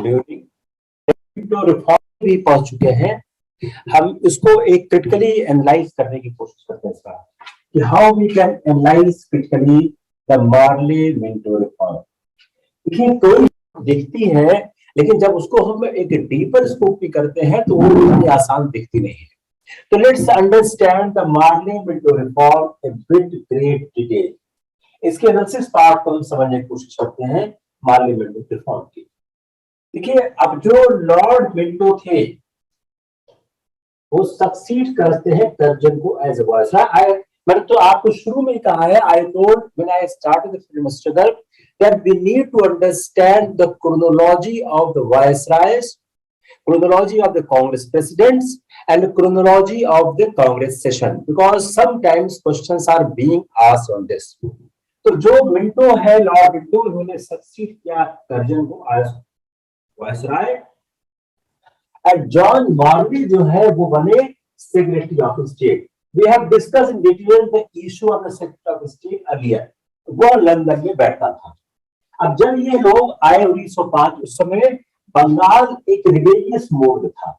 During Minto reform भी पहुंच चुके हैं। हम इसको एक क्रिटिकली एनालाइज करने की कोशिश करते हैं इसका कि how we can analyse critically the Morley Minto reform. देखिए कोई दिखती है, लेकिन जब उसको हम एक डीपर स्कोप भी करते हैं तो वो इतनी आसान दिखती नहीं है। तो let's understand the Morley Minto reform with great detail. इसके एनालिसिस पार्ट को हम समझने की कोशिश करते हैं मार्ले मिंटो रिफॉर्म की। देखिए अब जो लॉर्ड मिंटो थे वो सक्सीड करते हैं कर्जन को एज ए वायसराय। मैंने तो आपको शुरू में ही कहा है, I told when I started the freedom struggle that we need to understand the chronology of the viceroys, chronology of the Congress presidents and the chronology of the Congress session, because sometimes questions are being asked on this. तो जो Minto है, Lord Minto, उन्होंने succeed किया Curzon को as viceroy, and John Morley जो है वो बने secretary of state. We have discuss in detail the issue of the secretary of state earlier. वो लंदन में बैठता था। अब जब ये लोग आए 1905, उस समय बंगाल एक रिबेलियस मोड में था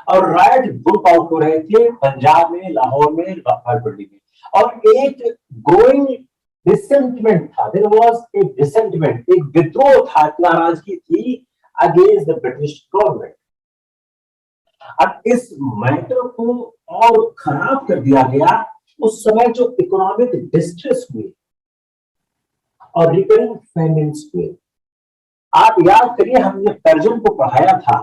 और राइट ग्रुप आउट हो रहे थे पंजाब में, लाहौर में, रावलपिंडी में, और एक ग्रोइंग डिसेंटमेंट था। देयर वाज ए डिसेंटमेंट, एक विद्रोह था, नाराजगी थी अगेंस्ट द ब्रिटिश गवर्नमेंट। अब इस मैटर को और खराब कर दिया गया उस समय जो इकोनॉमिक डिस्ट्रेस हुई और रिकरिंग फेमिन्स हुए। आप याद करिए, हमने कर्जन को पढ़ाया था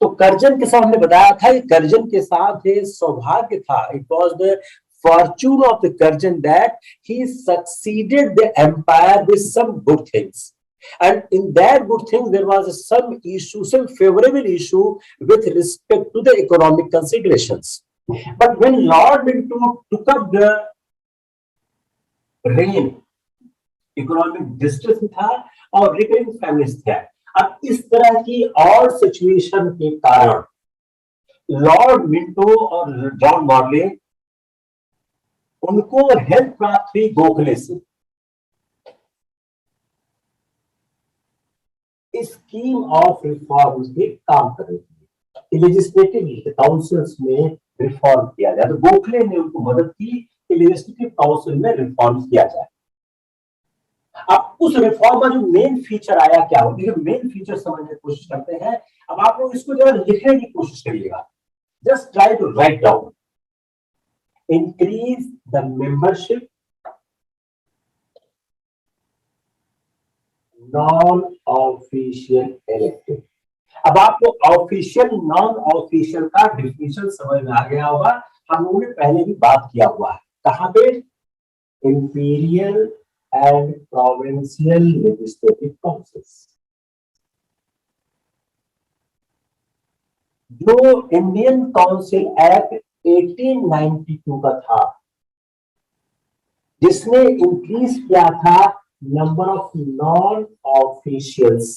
तो कर्जन के साथ हमने बताया था कि कर्जन के साथ सौभाग्य था। It was the fortune of the Curzon that he succeeded the empire with some good things, and in that good thing there was some issue, some favorable issue with respect to the economic considerations. But when Lord Minto took up the reign, economic distress था और recurring families था। अब इस तरह की और situation के कारण लॉर्ड मिंटो और जॉन मार्ले, उनको हेल्प प्राप्त हुई गोखले से। स्कीम ऑफ रिफॉर्म्स पे काम कर रही थी, लेजिस्लेटिव काउंसिल्स में रिफॉर्म किया जाए। तो गोखले ने उनको मदद की कि लेजिस्लेटिव काउंसिल में रिफॉर्म किया जाए। अब उस रिफॉर्म का जो मेन फीचर आया क्या हो, मेन फीचर समझने की कोशिश करते हैं। अब आप लोग इसको जरा लिखने की कोशिश करिएगा, just try to write down. Increase the membership non official elected. अब आपको ऑफिशियल नॉन ऑफिशियल का डिफिनेशन समझ में आ गया होगा, हम लोगों ने पहले भी बात किया हुआ है। कहां पे? Imperial and provincial legislative councils। जो इंडियन काउंसिल एक्ट 1892 का था, जिसने इंक्रीज किया था नंबर ऑफ नॉन ऑफिशियल्स,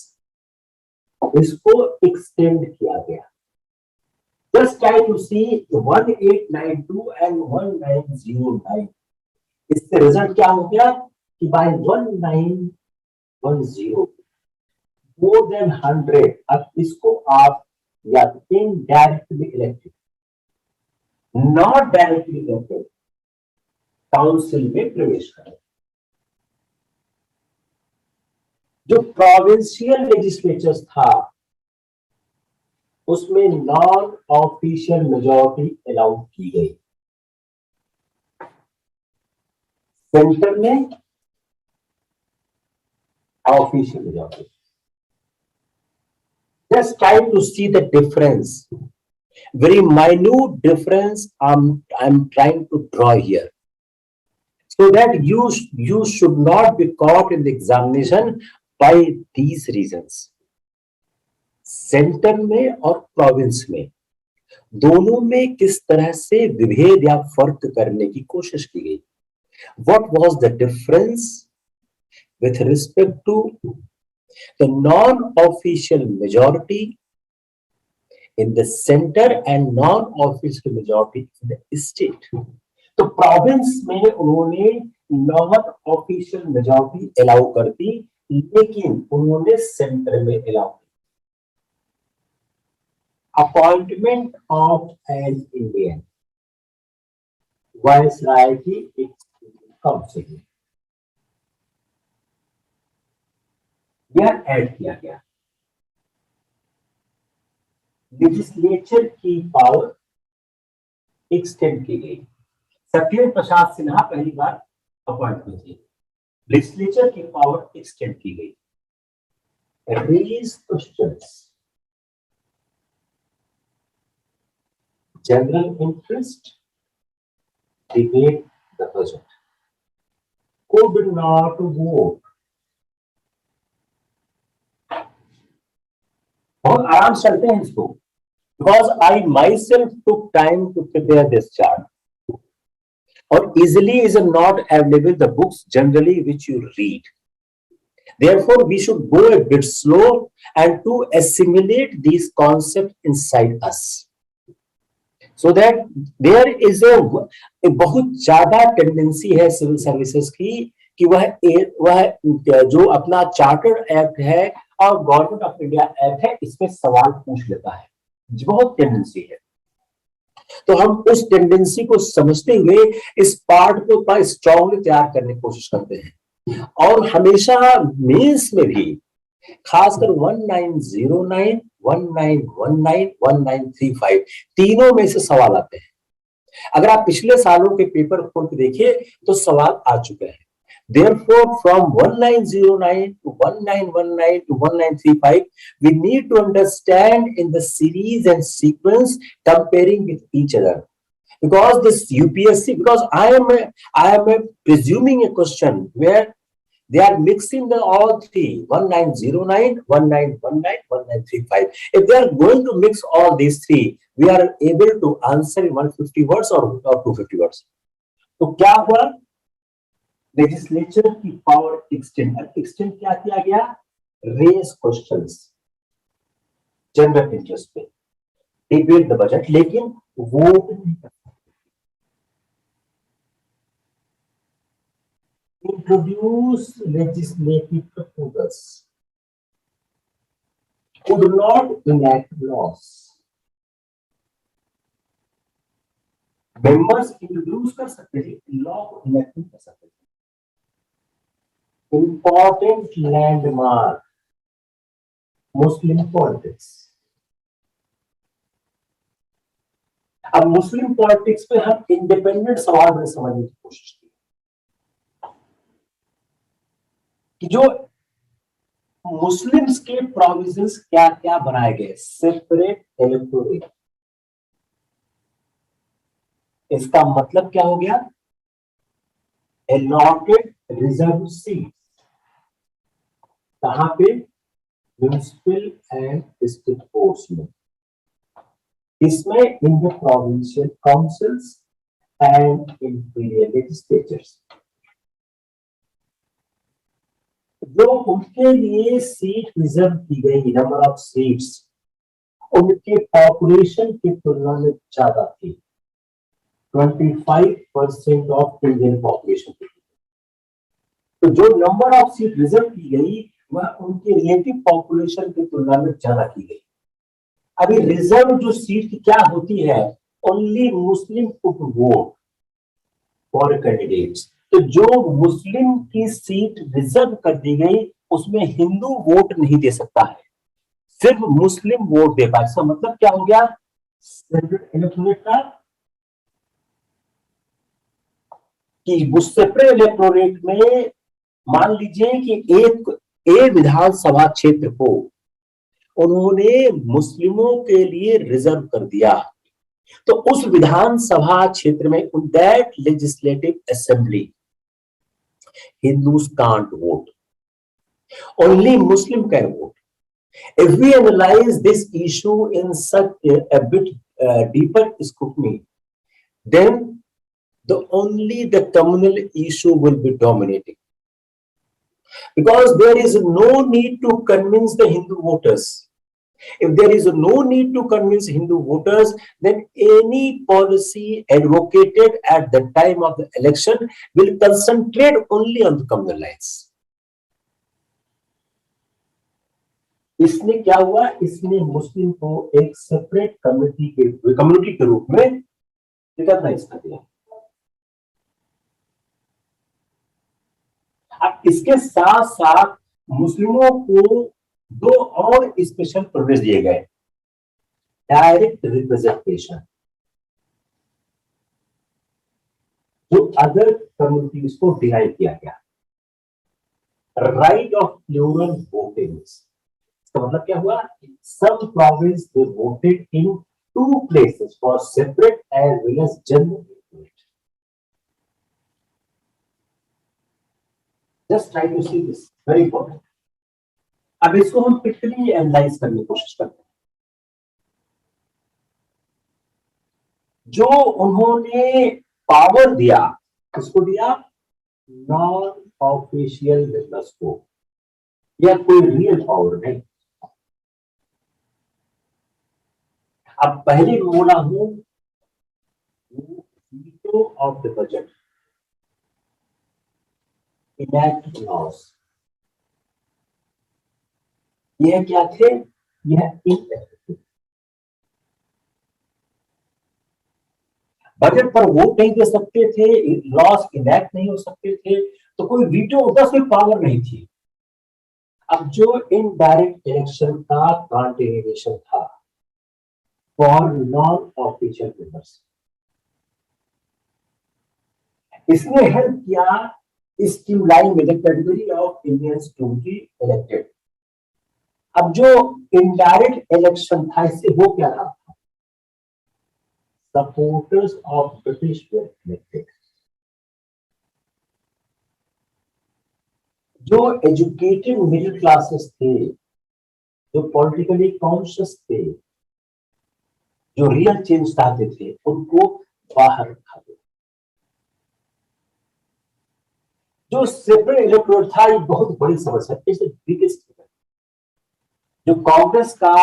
इसको एक्सटेंड किया गया। Just try to see 1892 and 1909। इससे रिजल्ट क्या हो गया कि by 1910 more than 100, अब इसको आप या indirectly elected, not directly elected council में प्रवेश करें। जो प्रोविंशियल लेजिस्लेचर्स था उसमें नॉन ऑफिशियल मेजॉरिटी अलाउ की गई। सेंटर में official majority. Just try to see the difference, very minute difference I'm trying to draw here, so that you should not be caught in the examination by these reasons. Centre में और province में दोनों में किस तरह से विभेद या फर्क करने की कोशिश की गई। What was the difference with respect to the non-official majority in the center and non-official majority in the state? तो प्रोविंस में उन्होंने नॉन ऑफिशियल मेजॉरिटी अलाउ कर दी, लेकिन उन्होंने सेंटर में allow appointment of an Indian viceroy की council यह add किया गया। लेजिस्लेचर की पावर एक्सटेंड की गई। सत्येंद्र प्रसाद सिन्हा पहली बार अपॉइंट हुए थे। लेजिस्लेचर की पावर एक्सटेंड की गई। Raise questions, general interest, debate the budget, could not vote। बहुत आराम से चलते हैं इसको, because I myself took time to prepare this chart, or easily is not available the books generally which you read. Therefore, we should go a bit slow and to assimilate these concepts inside us, so that there is a बहुत ज्यादा tendency है civil services की कि वह जो अपना chartered act है और गवर्नमेंट ऑफ इंडिया एक्ट है इसमें सवाल पूछ लेता है, बहुत टेंडेंसी है। तो हम उस टेंडेंसी को समझते हुए इस पार्ट को स्ट्रांगली तैयार करने की कोशिश करते हैं। और हमेशा मेंस में भी खासकर 1909, 1919, 1935 तीनों में से सवाल आते हैं। अगर आप पिछले सालों के पेपर खोल के देखिए तो सवाल आ चुके हैं। Therefore, from 1909 to 1919 to 1935, we need to understand in the series and sequence comparing with each other. Because this UPSC, because I am presuming a question where they are mixing the all three, 1909, 1919, 1935. If they are going to mix all these three, we are able to answer in 150 words or 250 words. तो क्या हुआ? Legislature की power extend क्या किया गया? Raise questions general interest पे, debate the budget, लेकिन vote नहीं कर सकते। Introduce legislative proposals, could not enact laws। Members introduce कर सकते थे, लॉ को इनेक्ट नहीं कर सकते थे। Important landmark, मुस्लिम पॉलिटिक्स। अब मुस्लिम पॉलिटिक्स पे हम इंडिपेंडेंट सवाल में समझने की कोशिश की कि जो मुस्लिम्स के प्रोविजंस क्या क्या बनाए गए। सेपरेट इलेक्टोरेट, इसका मतलब क्या हो गया? अलॉटेड रिजर्व सीट, कहां पे? म्युनिसिपल एंड डिस्ट्रिक्ट कोर्ट्स में, इसमें in the provincial councils and imperial legislatures. जो उनके लिए सीट रिजर्व की गई, नंबर ऑफ सीट्स उनके पॉपुलेशन की तुलना में ज्यादा थी। 25% ऑफ इंडियन पॉपुलेशन। तो जो नंबर ऑफ सीट रिजर्व की गई वह उनके रिलेटिव पॉपुलेशन की तुलना में ज्यादा की गई। अभी रिजर्व जो सीट की क्या होती है? Only Muslim could vote for candidates. तो जो मुस्लिम की सीट रिजर्व कर दी गई उसमें हिंदू वोट नहीं दे सकता है, सिर्फ मुस्लिम वोट दे पाए। इसका मतलब क्या हो गया? इलेक्टोरेट का कि सेपरेट इलेक्टोरेट में मान लीजिए कि एक विधानसभा क्षेत्र को उन्होंने मुस्लिमों के लिए रिजर्व कर दिया, तो उस विधानसभा क्षेत्र में that legislative assembly Hindus can't vote, only Muslim can vote. If we analyze this issue in such a bit deeper scrutiny, then only the communal issue will be dominating, because there is no need to convince the Hindu voters. If there is no need to convince Hindu voters, then any policy advocated at the time of the election will concentrate only on the communal lines. इसने क्या हुआ, इसने मुस्लिम को एक separate community के रूप में recognise कर दिया। अब इसके साथ साथ मुस्लिमों को दो और स्पेशल प्रिविलेज दिए गए, डायरेक्ट रिप्रेजेंटेशन, जो अदर कम्युनिटीज को डिनाई किया गया, राइट ऑफ प्लूरल वोटिंग। इसका मतलब क्या हुआ, some province they voted in two places for separate as well as general. Just try to see this, very important. अब इसको हम क्रिटिकली एनालाइज करने की कोशिश करते हैं। जो उन्होंने पावर दिया, किसको दिया, नॉन ऑफिशियल बिजनेस को, या कोई रियल पावर नहीं। अब पहले मैं बोला हूं veto of the budget, enact loss, यह क्या थे, यह इनएफेक्टिव। बजट पर वोट नहीं दे सकते थे, लॉस इनैक्ट नहीं हो सकते थे, तो कोई वीटो होता, कोई पावर नहीं थी। अब जो इनडायरेक्ट इलेक्शन का कॉन्टिन्यूएशन था फॉर नॉन ऑफिशियल मेंबर्स, इसने हेल्प किया स्ट्रीमलाइन में the category of Indians to be elected. अब जो इनडायरेक्ट इलेक्शन था, इससे हो क्या रहा था, supporters of British were elected. जो एजुकेटेड मिडिल क्लासेस थे, जो पॉलिटिकली कॉन्शियस थे, जो रियल चेंज चाहते थे, उनको बाहर रखा गया। जो सेपरेट इलेक्टोरेट था, ये बहुत बड़ी समस्या, इज द बिगेस्ट। जो कांग्रेस का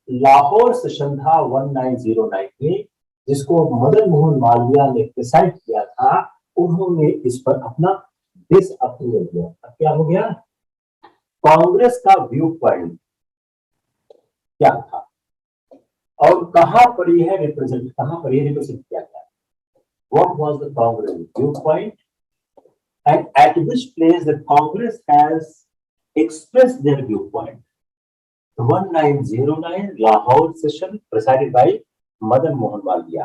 लाहौर सेशन था 1909 में, जिसको मदन मोहन मालवीय ने प्रिसाइड किया था, उन्होंने इस पर अपना डिसअप्रूवल दिया। अब क्या हो गया, कांग्रेस का व्यू पॉइंट क्या था और कहां पर यह रिप्रेजेंट किया गया, what was the Congress view point, and at which place the Congress has expressed their viewpoint. 1909 Lahore session presided by Madan Mohan Malviya.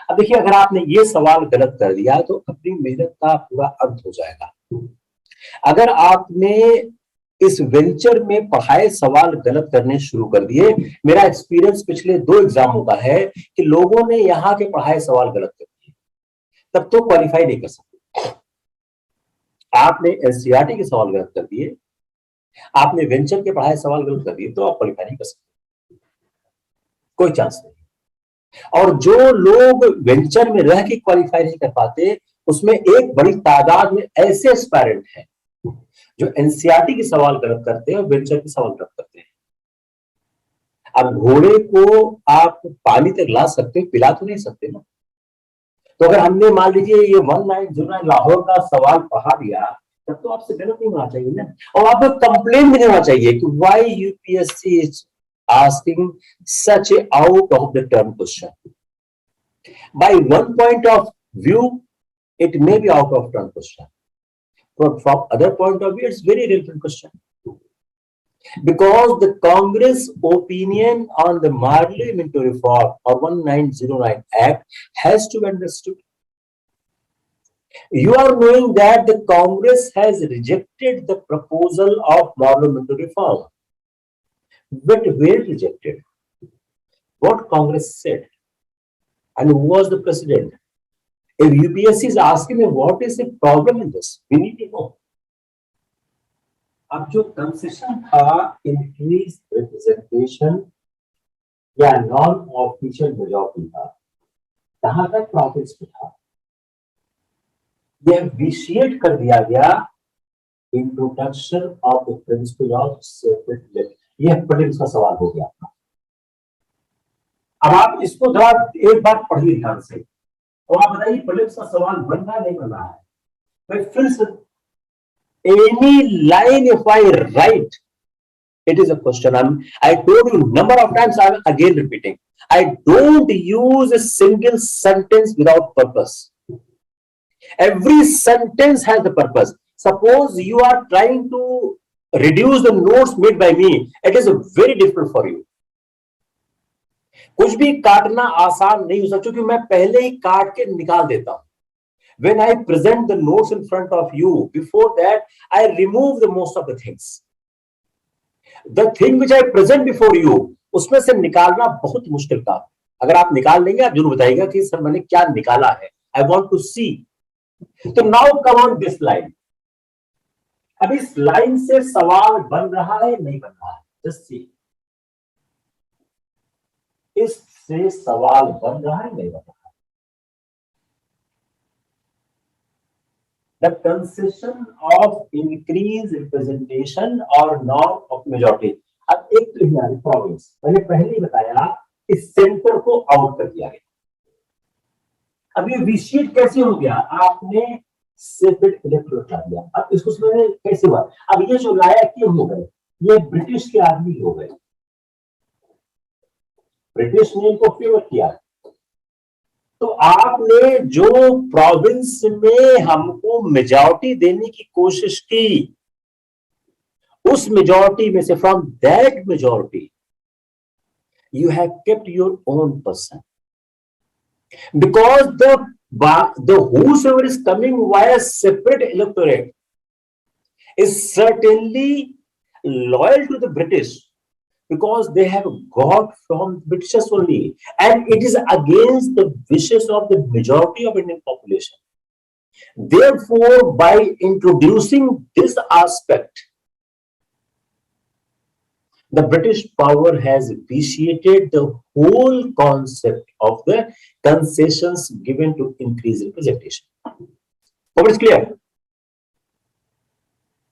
अब देखिए, अगर आपने ये सवाल गलत कर दिया तो अपनी मेहनत का पूरा अंत हो जाएगा। अगर आपने इस वेंचर में पढ़ाए सवाल गलत करने शुरू कर दिए, मेरा एक्सपीरियंस पिछले 2 एग्जामों का है कि लोगों ने यहां के पढ़ाए सवाल गलत कर दिए, तब तो क्वालिफाई नहीं कर सकते। आपने एनसीईआरटी के सवाल गलत कर दिए, आपने वेंचर के पढ़ाए सवाल गलत कर दिए, तो आप क्वालिफाई नहीं कर सकते, कोई चांस नहीं। और जो लोग वेंचर में रह के क्वालिफाई नहीं कर पाते, उसमें एक बड़ी तादाद में ऐसे एस्पायरेंट हैं जो एनसीईआरटी के सवाल गलत करते हैं और वेंचर के सवाल गलत करते हैं। अब घोड़े को आप पानी तक ला सकते, पिला तो नहीं सकते ना। तो अगर हमने मान लीजिए ये 1909 लाहौर का सवाल पढ़ा दिया, तब तो आपसे गलत नहीं होना चाहिए ना, और आपको कंप्लेन भी नहीं होना चाहिए कि why UPSC is asking such A out of the term question. By one point of view it may be out of term question, but from other point of view it's very relevant question, because the Congress opinion on the Parliamentary Reform or 1909 Act has to be understood. You are knowing that the Congress has rejected the proposal of Parliamentary Reform, but where rejected? What Congress said, and who was the president? If UPSC is asking me what is the problem in this, we need to know. अब जो concession था increase representation या non official majority था, कहां तक profits में था, यह विशिएट कर दिया गया introduction of the principle of separate election. यह प्रीलिम्स का सवाल हो गया था। अब आप इसको जरा एक बार पढ़िए ध्यान से और आप बताइए प्रीलिम्स का सवाल बन रहा नहीं बन रहा है। मैं फिर से any line if I write It is a question. I told you number of times. I'm again repeating. I don't use a single sentence without purpose. Every sentence has a purpose. Suppose you are trying to reduce the notes made by me. It is very difficult for you. कुछ भी काटना आसान नहीं हो सकता क्योंकि मैं पहले ही काट के निकाल देता हूं. When I present the notes in front of you, before that, I remove the most of the things. The thing which I present before you, उसमें से निकालना बहुत मुश्किल काम. अगर आप निकाल लेंगे आप जरूर बताइएगा कि सर मैंने क्या निकाला है. I want to see. तो now come on this line. अब इस लाइन से सवाल बन रहा है नहीं बन रहा है? Just see. इससे सवाल बन रहा है नहीं बन रहा है? The concession of increased representation or norm of majority. अब एक तो हिमालय प्रोविंस मैंने पहले ही बताया इस सेंटर को आउट कर दिया गया. अब ये विशीट कैसे हो गया? आपने सेपरेट इलेक्टोरेट ला दिया. अब इसको समझने कैसे हुआ? अब ये जो लाया क्यों हो गए? ये ब्रिटिश के आदमी हो गए. ब्रिटिश ने इनको फेवर किया. तो आपने जो प्रोविंस में हमको मेजॉरिटी देने की कोशिश की, उस मेजॉरिटी में से from that majority you have kept your own person, because the whosoever is coming via separate electorate is certainly loyal to the British because they have got from Britishers only, and it is against the wishes of the majority of Indian population. Therefore, by introducing this aspect, the British power has vitiated the whole concept of the concessions given to increase representation. Hope it's clear?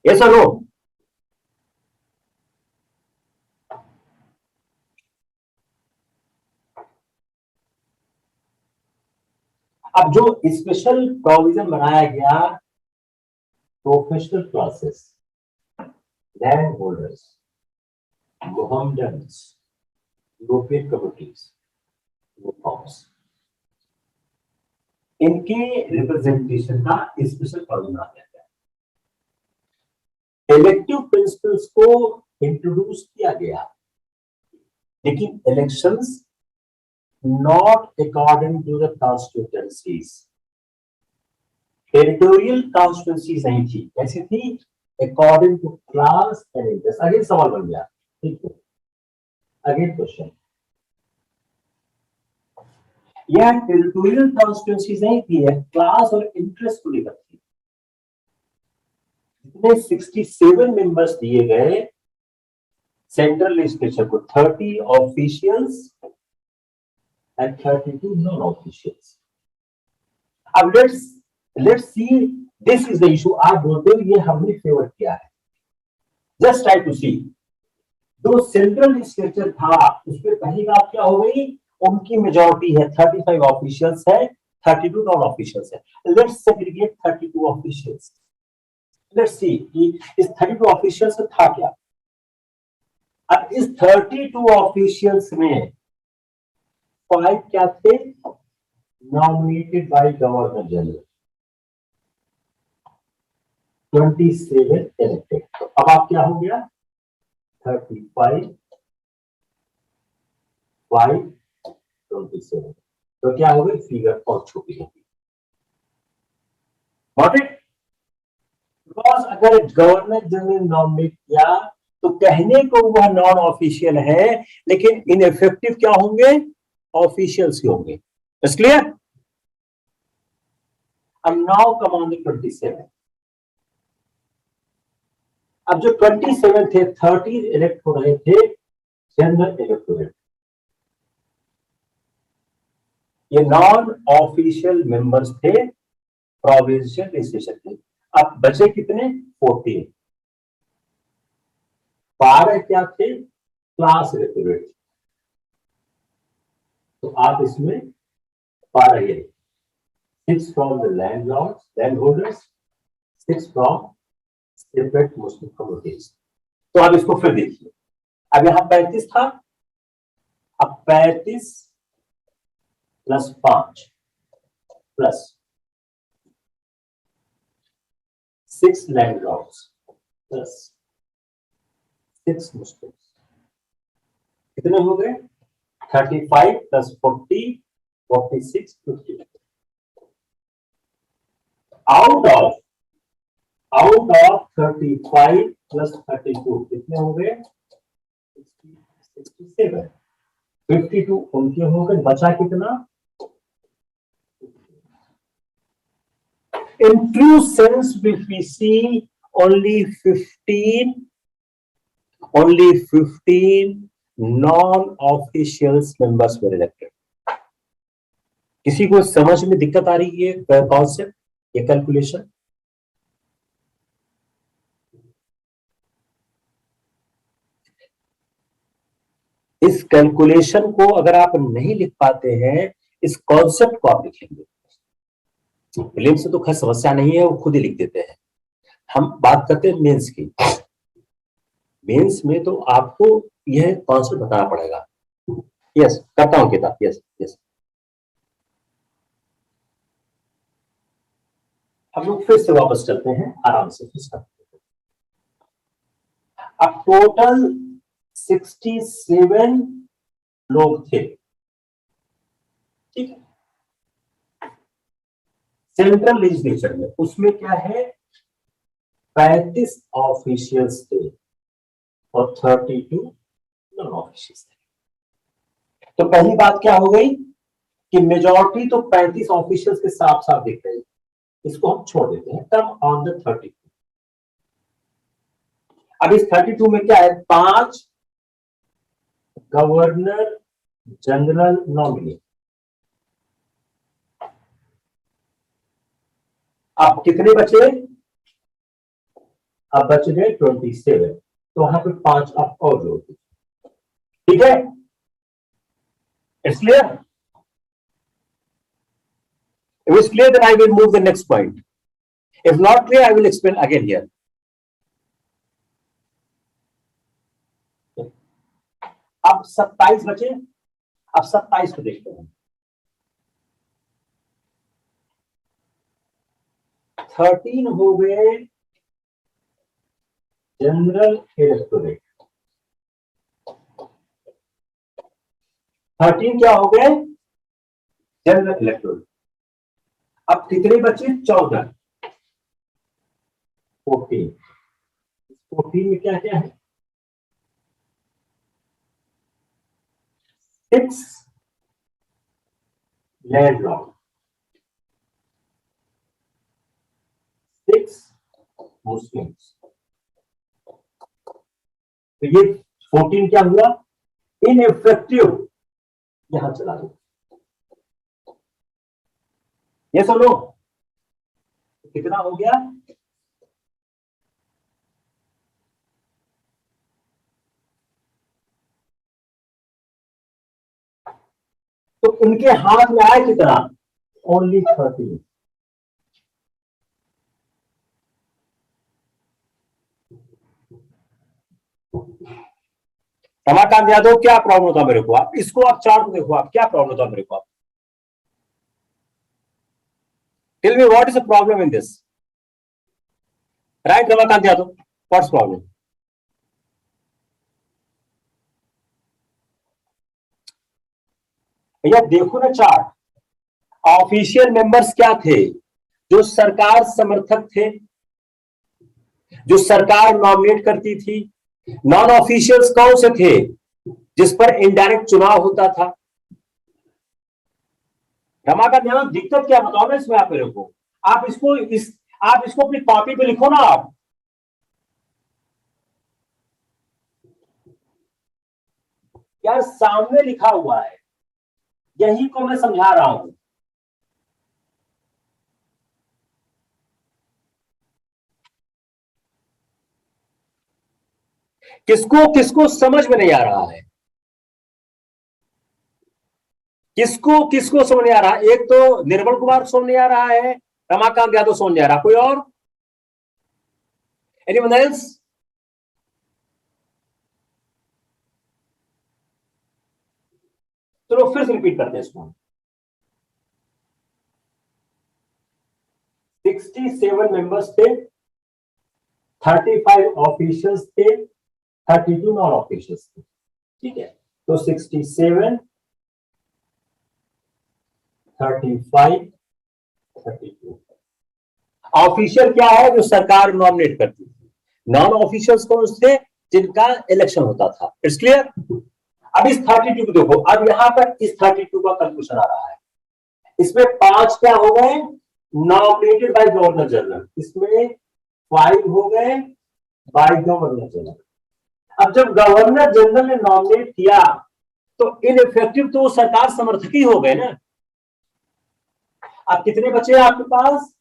Yes or no? अब जो special provision बनाया गया, professional classes, land holders, Mohammedans, European communities, इनके representation का special provision आ गया. Elective principles को introduce किया गया, लेकिन elections not according to the constituencies. Territorial constituencies नहीं थी. कैसी थी? According to class and interest. Again सवाल बन गया. ठीक है. Again question. यह territorial constituencies नहीं थी, क्लास और इंटरेस्ट को लेकर थी. इतने 67 मेंबर्स दिए गए सेंट्रल लेजिस्लेचर को, 30 ऑफिशियल्स and 32 non-officials. अब let's see, this is the issue. आप बोलते हो ये हमने फेवर किया है. Just try to see. जो सेंट्रल लेजिस्लेचर था उसमें पहली बात क्या हो गई? उनकी मेजॉरिटी है, 35 ऑफिशियल्स है, 32 नॉन ऑफिशियल्स है. Let's segregate 32 officials. Let's see कि इस 32 ऑफिशियल्स में था क्या. अब इस 32 ऑफिशियल्स में 5 क्या थे? Nominated by governor general, 27 elected. अब आप क्या हो गया? 35 5 27. तो क्या हो गई? फिगर और छोटी होगी. Got it? बिकॉज अगर गवर्नर जनरल नॉमिनेट किया तो कहने को वह नॉन ऑफिशियल है, लेकिन इनइफेक्टिव क्या होंगे? ऑफिशियल्स ही होंगे. It's clear? अब नाउ कम ऑन द 27. अब जो 27 थे, 30 इलेक्ट हो रहे थे जनरल इलेक्टोरेट. ये नॉन ऑफिशियल मेंबर्स थे, प्रोविंशियल लेजिस्लेचर थे. अब बचे कितने? 14. 12 क्या थे? Class electorate. तो आप इसमें 12 6 from the landlords, land holders, 6 from separate Muslim communities. तो आप इसको फिर देखिए. अब यहां 35 था, अब 35 प्लस 5 प्लस 6 लैंड लॉर्ड्स प्लस 6 मुस्लिम्स, कितने हो गए? 35 प्लस 40, 46, 50। आउट ऑफ 35 प्लस 32 कितने हो गए? 67। 52 उनके हो गए, बचा कितना? In true sense, if we see only 15 non-official members were elected. किसी को समझ में दिक्कत आ रही है कॉन्सेप्ट, ये कैलकुलेशन? इस कैलकुलेशन को अगर आप नहीं लिख पाते हैं, इस कॉन्सेप्ट को आप लिखेंगे। प्रीलिम्स से तो खैर समस्या नहीं है, वो खुद ही लिख देते हैं। हम बात करते हैं मेंस की। मेंस में तो आपको यह कॉन्सेप्ट बताना पड़ेगा। यस, करता हूं किताब। यस यस, हम लोग फिर से वापस चलते हैं, आराम से फिर से। अब टोटल 67 लोग थे, ठीक है, सेंट्रल लेजिस्लेचर में। उसमें क्या है, 35 ऑफिशियल्स थे और 32 नॉन ऑफिशियल्स थे। तो पहली बात क्या हो गई कि मेजॉरिटी तो 35 ऑफिशियल्स के साफ साफ दिख रही है, इसको हम छोड़ देते हैं। Come on the 32। अब इस 32 में क्या है, 5 गवर्नर जनरल नॉमिनी। अब कितने बचे? अब बच गए 27। तो वहां पे 5 आप और जोड़ दीजिए, ठीक है? It's clear? If it's clear, then I will move the next point. If not clear, I will explain again here. अब 27 बचे। अब 27 को देखते हैं। 13 हो गए जनरल इलेक्टोरेट। 13 क्या हो गए? General electorate. अब कितने बचे? 14। 14। 14 में क्या क्या है? 6 लैंडलॉर्ड, 6 मुस्लिम्स। तो ये 14 क्या हुआ? इनइफेक्टिव। यहां चला दो। ये सुनो, कितना हो गया? तो उनके हाथ में आए कितना? ओनली 13। रमाकांत यादव, क्या प्रॉब्लम होता मेरे को? आप इसको, आप चार्ट को देखो, आप क्या प्रॉब्लम होता मेरे को? आप tell me what is the problem in this, right Ramakant Yadav? What's problem? भैया देखो ना चार्ट, ऑफिशियल मेंबर्स क्या थे? जो सरकार समर्थक थे, जो सरकार नॉमिनेट करती थी। नॉन ऑफिशियल्स कौन से थे? जिस पर इनडायरेक्ट चुनाव होता था। रमाकांत यादव, दिक्कत क्या बताओ ना इसमें आप मेरे को? आप इसको अपनी कॉपी पे लिखो ना आप। यार सामने लिखा हुआ है, यही को मैं समझा रहा हूं। किसको किसको समझ में नहीं आ रहा है? किसको किसको समझ नहीं आ रहा? एक तो निर्मल कुमार समझ नहीं आ रहा है, रमाकांत यादव समझ नहीं आ रहा, कोई और? Anyone else? चलो फिर से रिपीट करते हैं इसको। 67 मेंबर्स थे, 35 ऑफिशियल्स थे, 32 नॉन ऑफिशियल्स थे। ठीक है, तो 67, 35, 32। ऑफिशियल क्या है? जो सरकार नॉमिनेट करती थी। नॉन ऑफिशियल्स कौन थे? जिनका इलेक्शन होता था। It's clear. अब इस 32 को देखो, अब यहां पर इस 32 का कंक्लूजन आ रहा है। इसमें 5 क्या हो गए? Nominated by governor general. इसमें 5 हो गए बाय गवर्नर जनरल। अब जब गवर्नर जनरल ने नॉमिनेट किया तो इन इफेक्टिव तो सरकार समर्थक ही हो गए ना। अब कितने बचे आपके पास?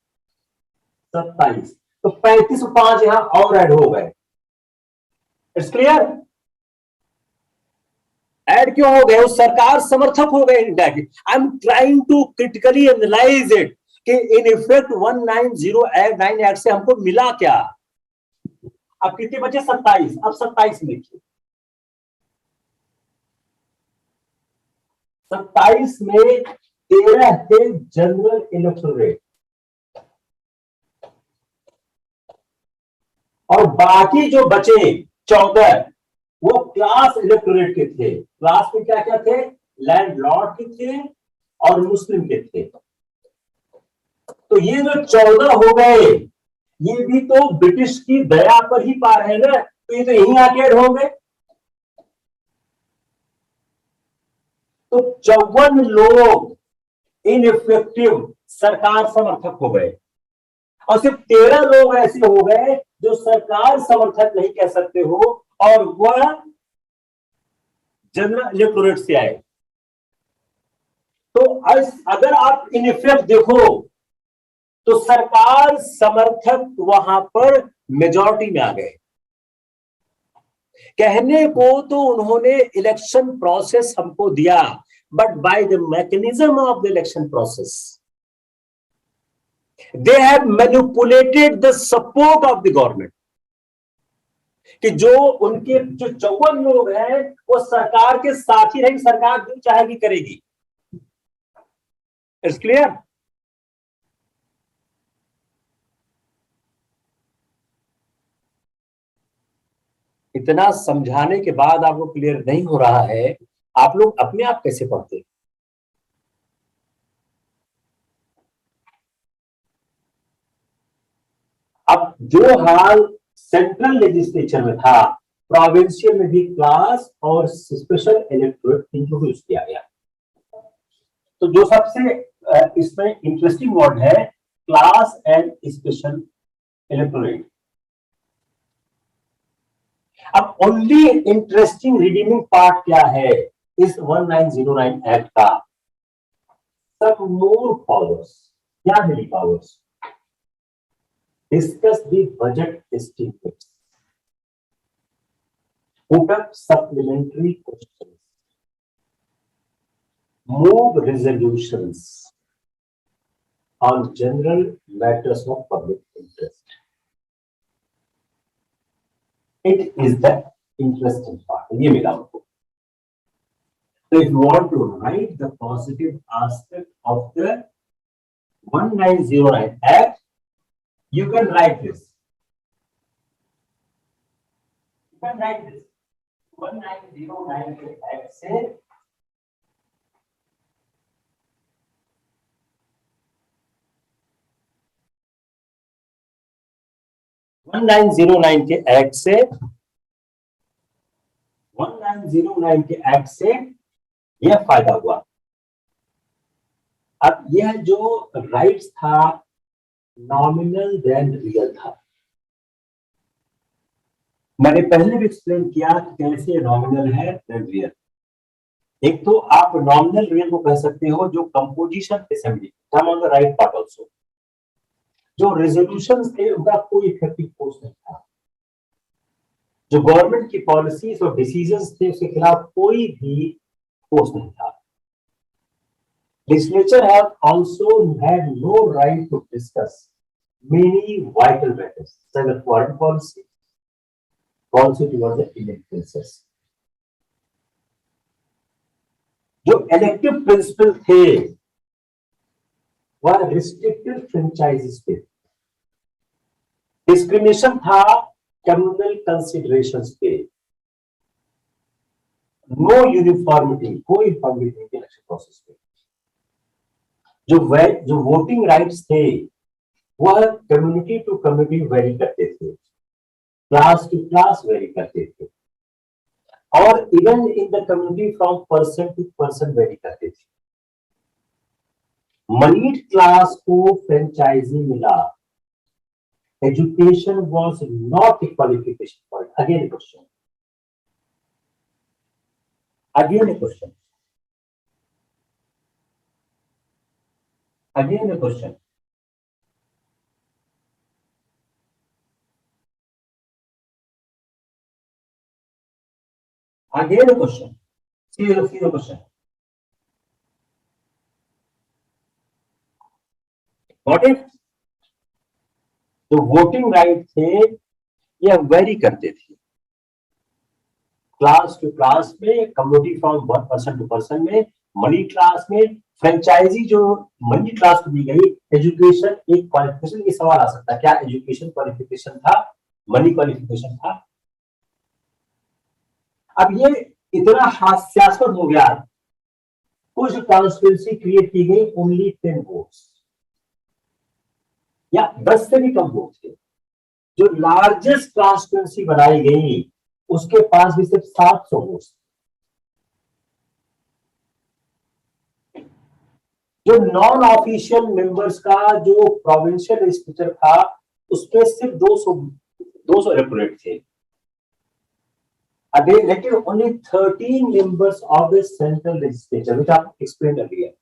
27। तो 35 और 5 यहां और ऐड हो गए। It's clear. ऐड क्यों हो गए? उस सरकार समर्थक हो गए इंडिया की। I am trying to critically analyze it कि इन इफेक्ट 1909 एक्ट से हमको मिला क्या। अब कितने बचे? 27। अब 27 लिखिए। 27 में 13 थे जनरल इलेक्टोरेट और बाकी जो बचे 14 वो क्लास इलेक्टोरेट के थे। क्लास में क्या क्या थे? लैंडलॉर्ड के थे और मुस्लिम के थे। तो ये जो 14 हो गए ये भी तो ब्रिटिश की दया पर ही पा रहे हैं ना, तो ये तो यहीं आके ऐड होंगे। तो 54 लोग इनइफेक्टिव सरकार समर्थक हो गए और सिर्फ 13 लोग ऐसे हो गए जो सरकार समर्थक नहीं कह सकते हो और वह जनरल इलेक्टोरेट से आए। तो अगर आप इनइफेक्ट देखो तो सरकार समर्थक वहां पर मेजॉरिटी में आ गए। कहने को तो उन्होंने इलेक्शन प्रोसेस हमको दिया, but by the mechanism of the election process they have manipulated the support of the government. कि जो उनके जो 54 लोग हैं वो सरकार के साथ ही रहेंगे, सरकार जो चाहेगी करेगी। It's clear. इतना समझाने के बाद आपको क्लियर नहीं हो रहा है, आप लोग अपने आप कैसे पढ़ते? अब जो हाल सेंट्रल लेजिस्लेचर में था, प्रोविंशियल में भी क्लास और स्पेशल इलेक्टोरेट इंट्रोड्यूस किया गया। तो जो सबसे इसमें इंटरेस्टिंग वर्ड है क्लास एंड स्पेशल इलेक्टोरेट। अब ओनली इंटरेस्टिंग रिडीमिंग पार्ट क्या है इस 1909 एक्ट का? सब मोर पावर्स। क्या है powers? Discuss the budget estimates, put up supplementary questions, move resolutions on general matters of public interest. It is the interesting part. ये मिला आपको। So if you want to write the positive aspect of the 1909 Act, you can write this. You can write this. 1909 के Act से 1909 के act से 1909 के act से यह फायदा हुआ। अब यह जो राइट्स था नॉमिनल देन रियल था। मैंने पहले भी एक्सप्लेन किया कि कैसे नॉमिनल है देन रियल। एक तो आप नॉमिनल रियल को कह सकते हो जो composition assembly come on the right part also. जो रेजोल्यूशंस थे उनका कोई इफेक्टिव फोर्स नहीं था। जो गवर्नमेंट की पॉलिसीज और डिसीजंस थे उसके खिलाफ कोई भी फोर्स नहीं था। Legislature have also had no right to discuss many vital matters, such as foreign policy, policy towards the Indian princess. जो इलेक्टिव प्रिंसिपल थे वह रिस्ट्रिक्टेड फ्रेंचाइजीज पे, डिस्क्रिमिनेशन था कम्युनल कंसिडरेशंस पे, नो यूनिफॉर्मिटी, कोई यूनिफॉर्मिटी नहीं इलेक्शन प्रोसेस पे, जो वोटिंग राइट्स थे वह कम्युनिटी टू कम्युनिटी वेरी करते थे, क्लास टू क्लास वेरी करते थे, और even in the community from person to person vary करते थे। मनीड क्लास को फ्रेंचाइजी मिला, education was not a qualification for it. Again question, again a question, again a question, again a question, see the question, got it? तो voting right थे ये vary करते थे class to class में, community from one person to person में, money class में, franchise जो money class को दी गई, एजुकेशन एक क्वालिफिकेशन, ये सवाल आ सकता है क्या एजुकेशन क्वालिफिकेशन था, मनी क्वालिफिकेशन था? अब ये इतना हास्यास्पद हो गया, कुछ कॉन्स्टिट्यूंसी क्रिएट की गई ओनली 10 वोट्स या 10 से भी कम वोट थे, जो लार्जेस्ट कॉन्स्टिट्यूंसी बनाई गई उसके पास भी सिर्फ 700 वोट्स, जो नॉन ऑफिशियल मेंबर्स का जो प्रोविंशियल लेजिस्लेचर था उसमें सिर्फ 200 इलेक्टोरेट थे। अगेन लेकिन only 13 members of the central legislature, which आप एक्सप्लेन अर्लियर।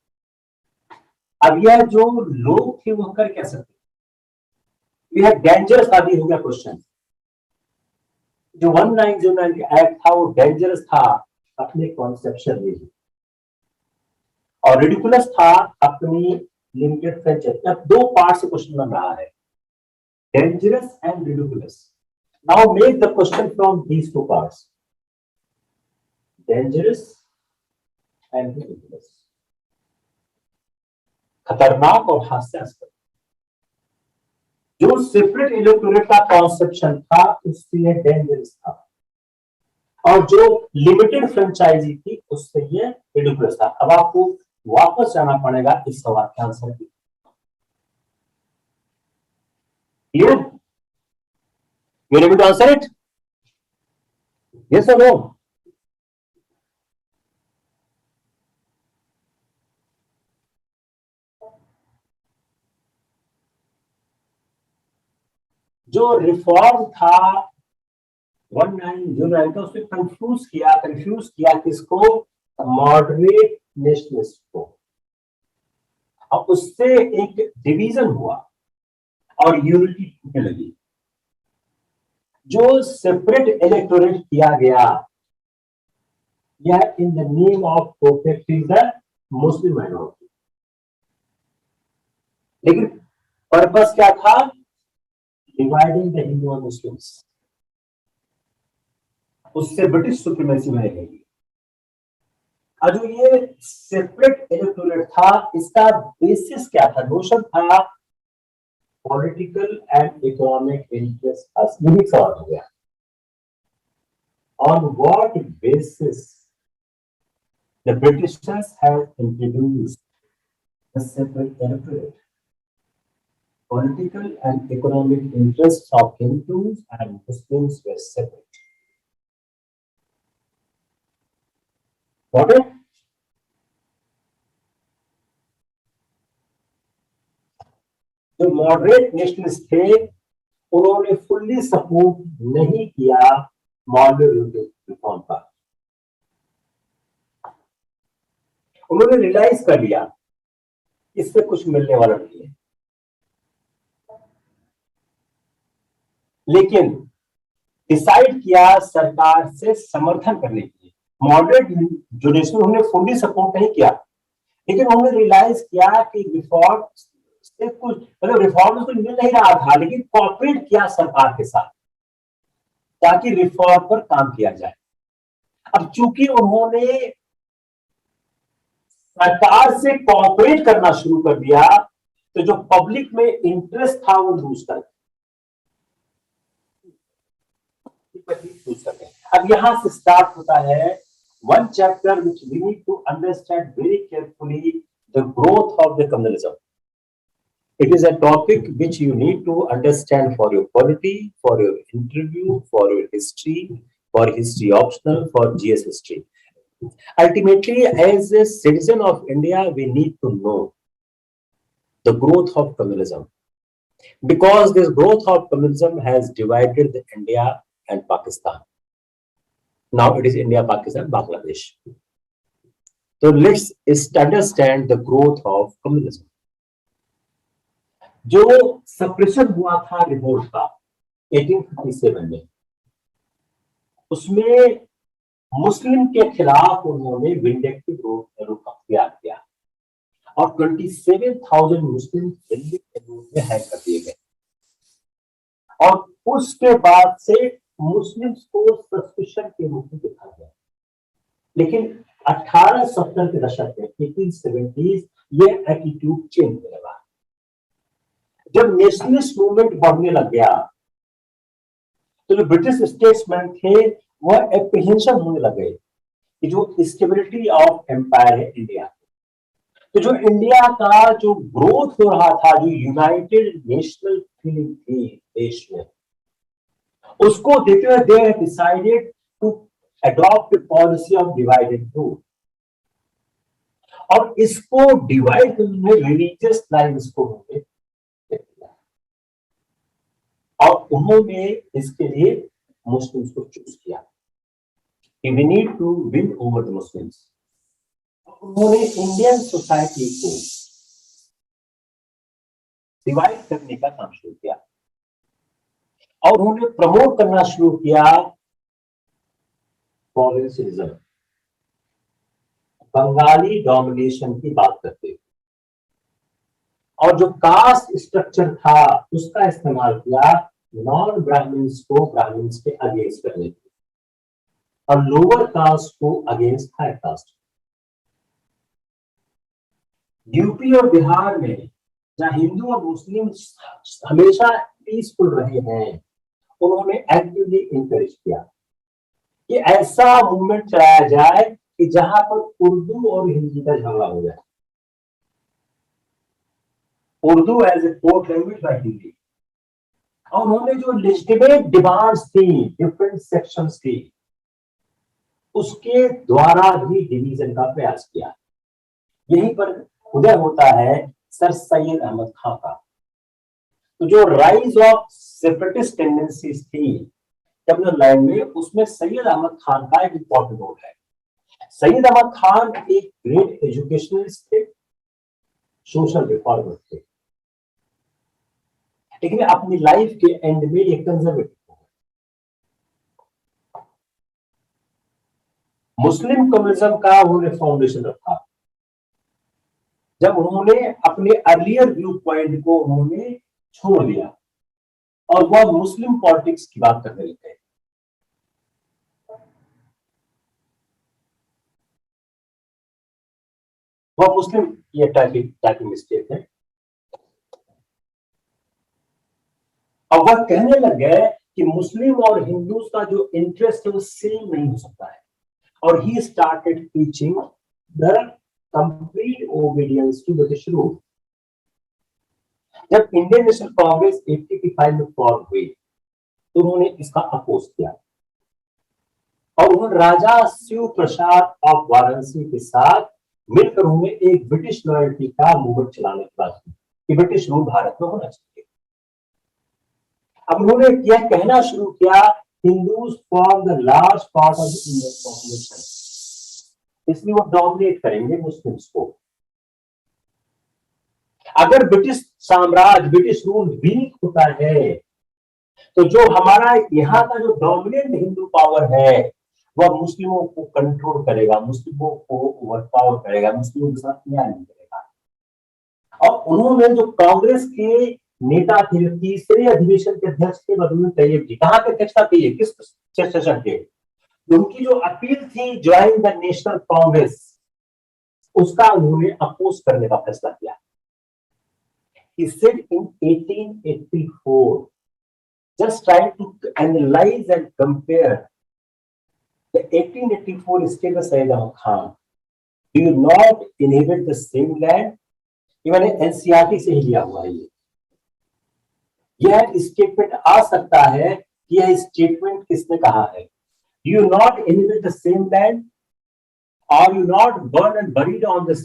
अब यह जो लोग थे वो कर क्या सकते, यह डेंजरस आदि हो गया क्वेश्चन। जो 1909 एक्ट था वो डेंजरस था अपने कॉन्सेप्शन में ही, और रिडिकुलस था अपनी लिमिटेड फ्रेंचाइज। अब दो पार्ट से क्वेश्चन बन रहा है, dangerous and ridiculous. Now make the question from these two parts, dangerous and ridiculous, खतरनाक और हास्यास्पद। जो सेपरेट इलेक्टोरेट का कॉन्सेप्शन था उससे डेंजरस था, और जो लिमिटेड फ्रेंचाइजी थी उससे ये रिडिकुलस था। अब आपको वापस जाना पड़ेगा इस सवाल के आंसर की। Clear? You able to answer it? Yes और नो? जो रिफॉर्म था 1909 का, उसने कंफ्यूज किया किसको? मॉडरेट नेशनलिस्ट को। अब उससे एक डिवीजन हुआ और यूनिटी टूटने लगी। जो सेपरेट इलेक्टोरेट किया गया यह in the name of protecting the Muslim minority, लेकिन पर्पस क्या था? डिवाइडिंग द हिंदू और मुस्लिम्स। उससे ब्रिटिश सुप्रीमेसी बनेगी। और जो ये सेपरेट इलेक्टोरेट था इसका बेसिस क्या था? नोशन था पॉलिटिकल एंड इकोनॉमिक इंटरेस्ट। यही सवाल हो गया, on what basis the Britishers have introduced the separate electorate? Political and economic interests of Hindus and Muslims were separate. Got it? जो मॉडरेट नेशनलिस्ट थे उन्होंने फुल्ली सपोर्ट नहीं किया मॉडरेट रिफॉर्म का। उन्होंने रियलाइज कर लिया इससे कुछ मिलने वाला नहीं है, लेकिन डिसाइड किया सरकार से समर्थन करने के लिए। मॉडरेट जो नेशनल उन्होंने फुल्ली सपोर्ट नहीं किया, लेकिन उन्होंने रियलाइज किया कि रिफॉर्म से कुछ मतलब रिफॉर्म तो मिल नहीं रहा था, लेकिन कोऑपरेट किया सरकार के साथ ताकि रिफॉर्म पर काम किया जाए। अब चूंकि उन्होंने सरकार से कॉपरेट करना शुरू कर दिया, तो जो पब्लिक में इंटरेस्ट था वो लूज कर गया। अब यहां से स्टार्ट होता है one chapter which we need to understand very carefully, the growth of the communism. It is a topic which you need to understand for your polity, for your interview, for your history, for history optional, for GS history. Ultimately, as a citizen of India, we need to know the growth of communism, because this growth of communism has divided the India and Pakistan. Now it is India, Pakistan, Bangladesh. So let's understand the growth of communism. जो suppression हुआ था revolt का 1857 में, उसमें मुस्लिम के खिलाफ उन्होंने विंडेक्टिव रूप अख्तियार किया और 27,000 मुस्लिम दिल्ली के रूप में हैक कर दिए गए। और उसके बाद से मुस्लिम्स को सस्पिशन के रूप में देखा गया। लेकिन 1870 के दशक में 1870s ये एटीट्यूड चेंज होने लगा। जब नेशनलिस्ट मूवमेंट बढ़ने लग गया तो जो ब्रिटिश स्टेट्समैन थे वह एप्रीहेंशन होने लगे कि जो स्टेबिलिटी ऑफ एम्पायर है इंडिया, तो जो इंडिया का जो ग्रोथ हो रहा था, जो यूनाइटेड नेशनल फीलिंग थी देश में, उसको देखते हुए they decided to adopt policy of divide and rule. और इसको डिवाइड करने में रिलीजियस लाइन्स को उन्होंने किया और उन्होंने इसके लिए मुस्लिम्स को चूज किया। We need to win over the Muslims. उन्होंने इंडियन सोसाइटी को डिवाइड करने का काम शुरू किया और उन्होंने प्रमोट करना शुरू किया प्रोविंशियलिज्म, बंगाली डोमिनेशन की बात करते हुए, और जो कास्ट स्ट्रक्चर था उसका इस्तेमाल किया नॉन ब्राह्मण्स को ब्राह्मण्स के अगेंस्ट करने के और लोअर कास्ट को अगेंस्ट हाई कास्ट। यूपी और बिहार में जहां हिंदू और मुस्लिम हमेशा पीसफुल रहे हैं, उन्होंने एक्टिवली इंकरेज किया कि ऐसा मूवमेंट चलाया जाए कि जहां पर उर्दू और हिंदी का झगड़ा हो जाए, Urdu as a court language by Hindi. और उन्होंने जो लेजिटिमेट डिमांड्स थी डिफरेंट सेक्शंस की, उसके द्वारा भी डिवीजन का प्रयास किया। यहीं पर उदय होता है सर सैयद अहमद खान का। तो जो राइज ऑफ सेपरेटिस्ट टेंडेंसीज थी तमिल लैंड में, उसमें सैयद अहमद खान का एक इंपॉर्टेंट रोल है। सैयद अहमद खान एक ग्रेट एजुकेशनलिस्ट थे, सोशल रिफॉर्मर थे, लेकिन अपनी लाइफ के एंड में एक कंजर्वेटिव हो गए। मुस्लिम कम्युनिज्म का उन्होंने फाउंडेशन रखा जब उन्होंने अपने अर्लियर व्यू पॉइंट को उन्होंने छोड़ दिया और वह मुस्लिम पॉलिटिक्स की बात करने लगे। वह मुस्लिम, ये टाइपिंग मिस्टेक है, और वह कहने लग गए कि मुस्लिम और हिंदू का जो इंटरेस्ट है वो सेम नहीं हो सकता है। और he started teaching the complete obedience to British rule. जब इंडियन नेशनल कांग्रेस 1885 में फॉर्म हुई तो उन्होंने इसका अपोज किया और उन्होंने राजा शिव प्रसाद ऑफ वाराणसी के साथ मिलकर उन्होंने एक ब्रिटिश लॉयल्टी का मूवमेंट चलाने की बात की कि ब्रिटिश रूल भारत में होना चाहिए। अब उन्होंने क्या कहना शुरू किया, Hindus form the large part of the Indian population, इसलिए वो डोमिनेट करेंगे मुस्लिम्स को। अगर ब्रिटिश साम्राज्य, ब्रिटिश रूल वीक होता है तो जो हमारा यहाँ का जो डोमिनेंट हिंदू पावर है वह मुस्लिमों को कंट्रोल करेगा, मुस्लिमों को ओवरपावर करेगा, मुस्लिमों के साथ न्याय नहीं करेगा। और उन्होंने जो कांग्रेस के नेता थे, तीसरे अधिवेशन के अध्यक्ष थे वरुण तैयब जी, कहाँ के अध्यक्षता की है, किस सेशन के, उनकी जो अपील थी ज्वाइन द नेशनल कांग्रेस, उसका उन्होंने अपोज करने का फैसला किया। He said in 1884, just try to analyze and compare the 1884 state of Syed Ahmad Khan. Do you not inhabit the same land? ये मैंने एनसीईआरटी से ही लिया हुआ है। यह स्टेटमेंट आ सकता है कि यह स्टेटमेंट किसने कहा है? Do you not inhabit the same land? Are you not born and buried on the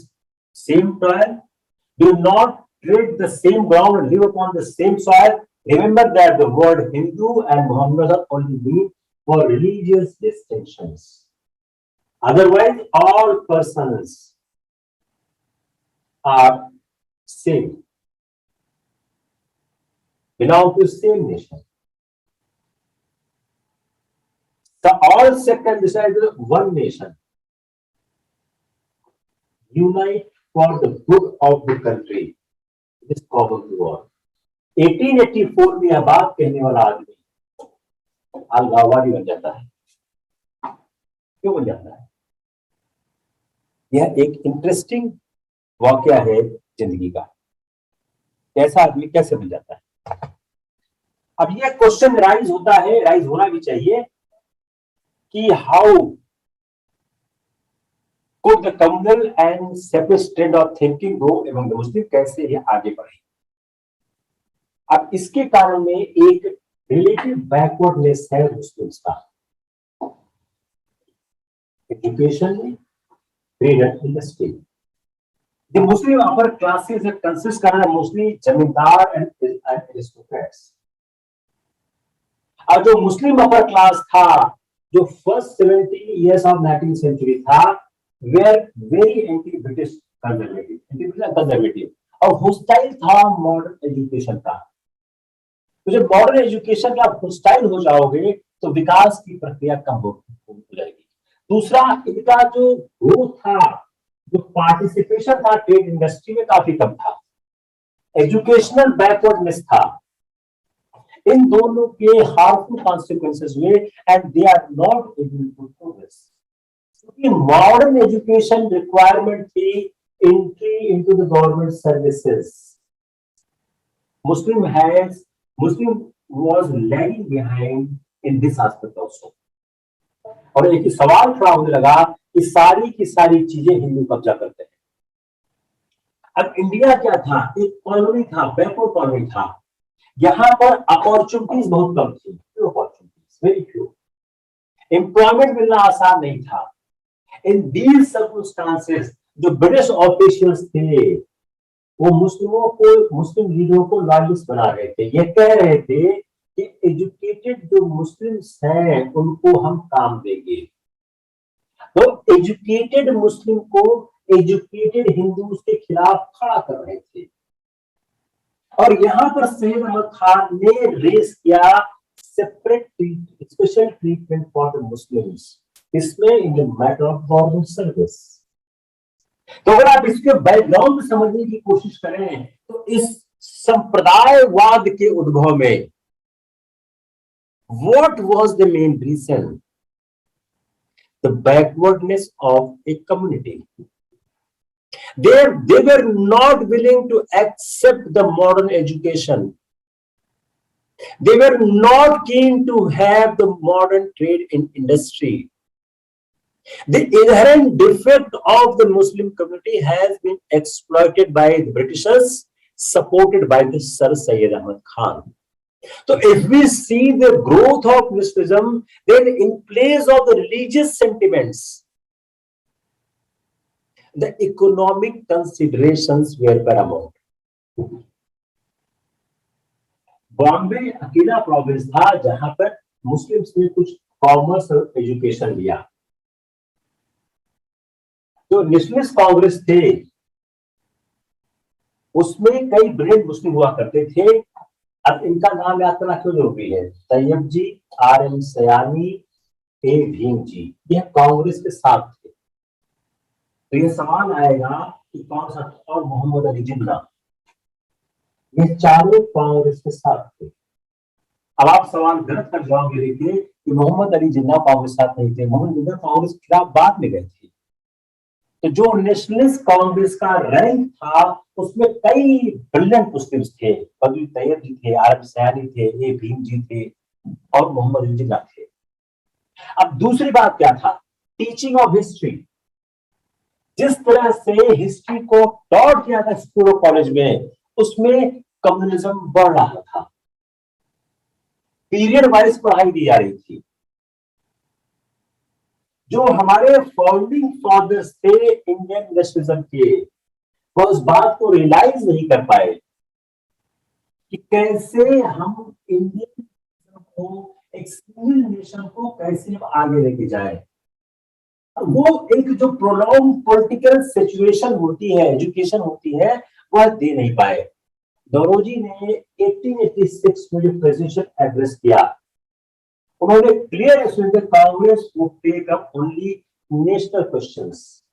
same soil? Do you not tread the same ground and live upon the same soil? Remember that the word Hindu and Muhammad are only mean for religious distinctions. Otherwise, all persons are same, belong to the same nation. The all sect and decide one nation. Unite for the good of the country. It is common to all. 1884 में यह बात कहने वाला आदमी अलगाववादी बन जाता है। क्यों बन जाता है? यह एक इंटरेस्टिंग वाकया है जिंदगी का। कैसा आदमी कैसे बन जाता है? अब यह क्वेश्चन राइज होता है, राइज होना भी चाहिए कि how could the communal and separatist trend of thinking go among the Muslim? कैसे ये आगे बढ़े? अब इसके कारण में एक रिलेटिव बैकवर्डनेस है मुस्लिम्स का एजुकेशन में, trade and industry. The Muslim upper classes that consist of mostly जमींदार and aristocrats। अब जो मुस्लिम अपर क्लास था, जो first 70 years of 19th century था, were very anti-British conservative और hostile था मॉडर्न एजुकेशन का। तो जब मॉडर्न एजुकेशन का हॉस्टाइल हो जाओगे तो विकास की प्रक्रिया कम हो जाएगी। दूसरा, इनका जो ग्रोथ था, जो पार्टिसिपेशन था ट्रेड इंडस्ट्री में काफी कम था, एजुकेशनल बैकवर्डनेस था। इन दोनों के हार्मफुल कॉन्सिक्वेंसेस हुए and they are not able to progress. क्योंकि मॉडर्न एजुकेशन रिक्वायरमेंट थी entry into the government services. Muslim was lagging behind in this aspect also। और एक ही सवाल खड़ा होने लगा कि सारी की सारी चीजें हिंदू कब्जा करते हैं। अब इंडिया क्या था? एक कॉलोनी था, बैकवर्ड कॉलोनी था। यहां पर अपॉर्चुनिटीज बहुत कम थी, वेरी फ्यू। एम्प्लॉयमेंट मिलना आसान नहीं था। इन दीज सर्कमस्टांसेस जो ब्रिटिश ऑफिशियल्स थे वो मुस्लिमों को, मुस्लिम लीडरों को लॉयलिस्ट बना रहे थे। ये कह रहे थे कि एजुकेटेड जो मुस्लिम्स हैं उनको हम काम देंगे। तो एजुकेटेड मुस्लिम को एजुकेटेड हिंदूज के खिलाफ खड़ा कर रहे थे। और यहां पर सैयद अहमद खान ने रेस किया separate special treatment for the Muslims, इसमें in the matter of government service. तो अगर आप इसके बैकग्राउंड समझने की कोशिश करें तो इस संप्रदायवाद के उद्भव में what was the main reason? The backwardness of a community. they were not willing to accept the modern education. They were not keen to have the modern trade in industry. The inherent defect of the Muslim community has been exploited by the Britishers, supported by the Sir Syed Ahmad Khan. So if we see the growth of Muslimism, then in place of the religious sentiments, the economic considerations were paramount। Bombay अकेला province था जहां पर Muslims ने कुछ commerce और education लिया। जो nationalist Congress थे उसमें कई ब्रिलियंट मुस्लिम हुआ करते थे। अब इनका नाम याद करना क्यों जरूरी है? तैयब जी, आर.एम. सयानी, ए. भीम जी, यह कांग्रेस के साथ थे। तो यह सवाल आएगा कि कौन सा? और मोहम्मद अली जिन्ना, ये चारों कांग्रेस के साथ थे। अब आप सवाल गलत कर जाओगे, देखिए कि मोहम्मद अली जिन्ना कांग्रेस साथ नहीं थे। मोहम्मद जिन्ना कांग्रेस के खिलाफ बाद में गए थे। तो जो नेशनलिस्ट कांग्रेस का रैंक था उसमें कई ब्रिलियंट मुस्लिम्स थे, बदरुल तैयब जी थे, आरब सयानी थे, ए भीम जी थे और मोहम्मद जिन्ना थे। अब दूसरी बात क्या था, टीचिंग ऑफ हिस्ट्री। जिस तरह से हिस्ट्री को टॉट किया था स्कूल और कॉलेज में, उसमें कम्युनिज्म बढ़ रहा था, पीरियड वाइज पढ़ाई दी जा रही थी। जो हमारे फाउंडिंग फादर्स थे इंडियन नेशनलिज्म के, वो उस बात को रियलाइज नहीं कर पाए कि कैसे हम इंडियन को, एक सिंगल नेशन को कैसे आगे लेके जाए। वो एक जो प्रोलॉन्ग पॉलिटिकल सिचुएशन होती है, एजुकेशन होती है, वह दे नहीं पाए। नौरोजी ने 1886 में जो प्रेसिडेंशियल एड्रेस किया, उन्होंने clear Congress would take up only national questions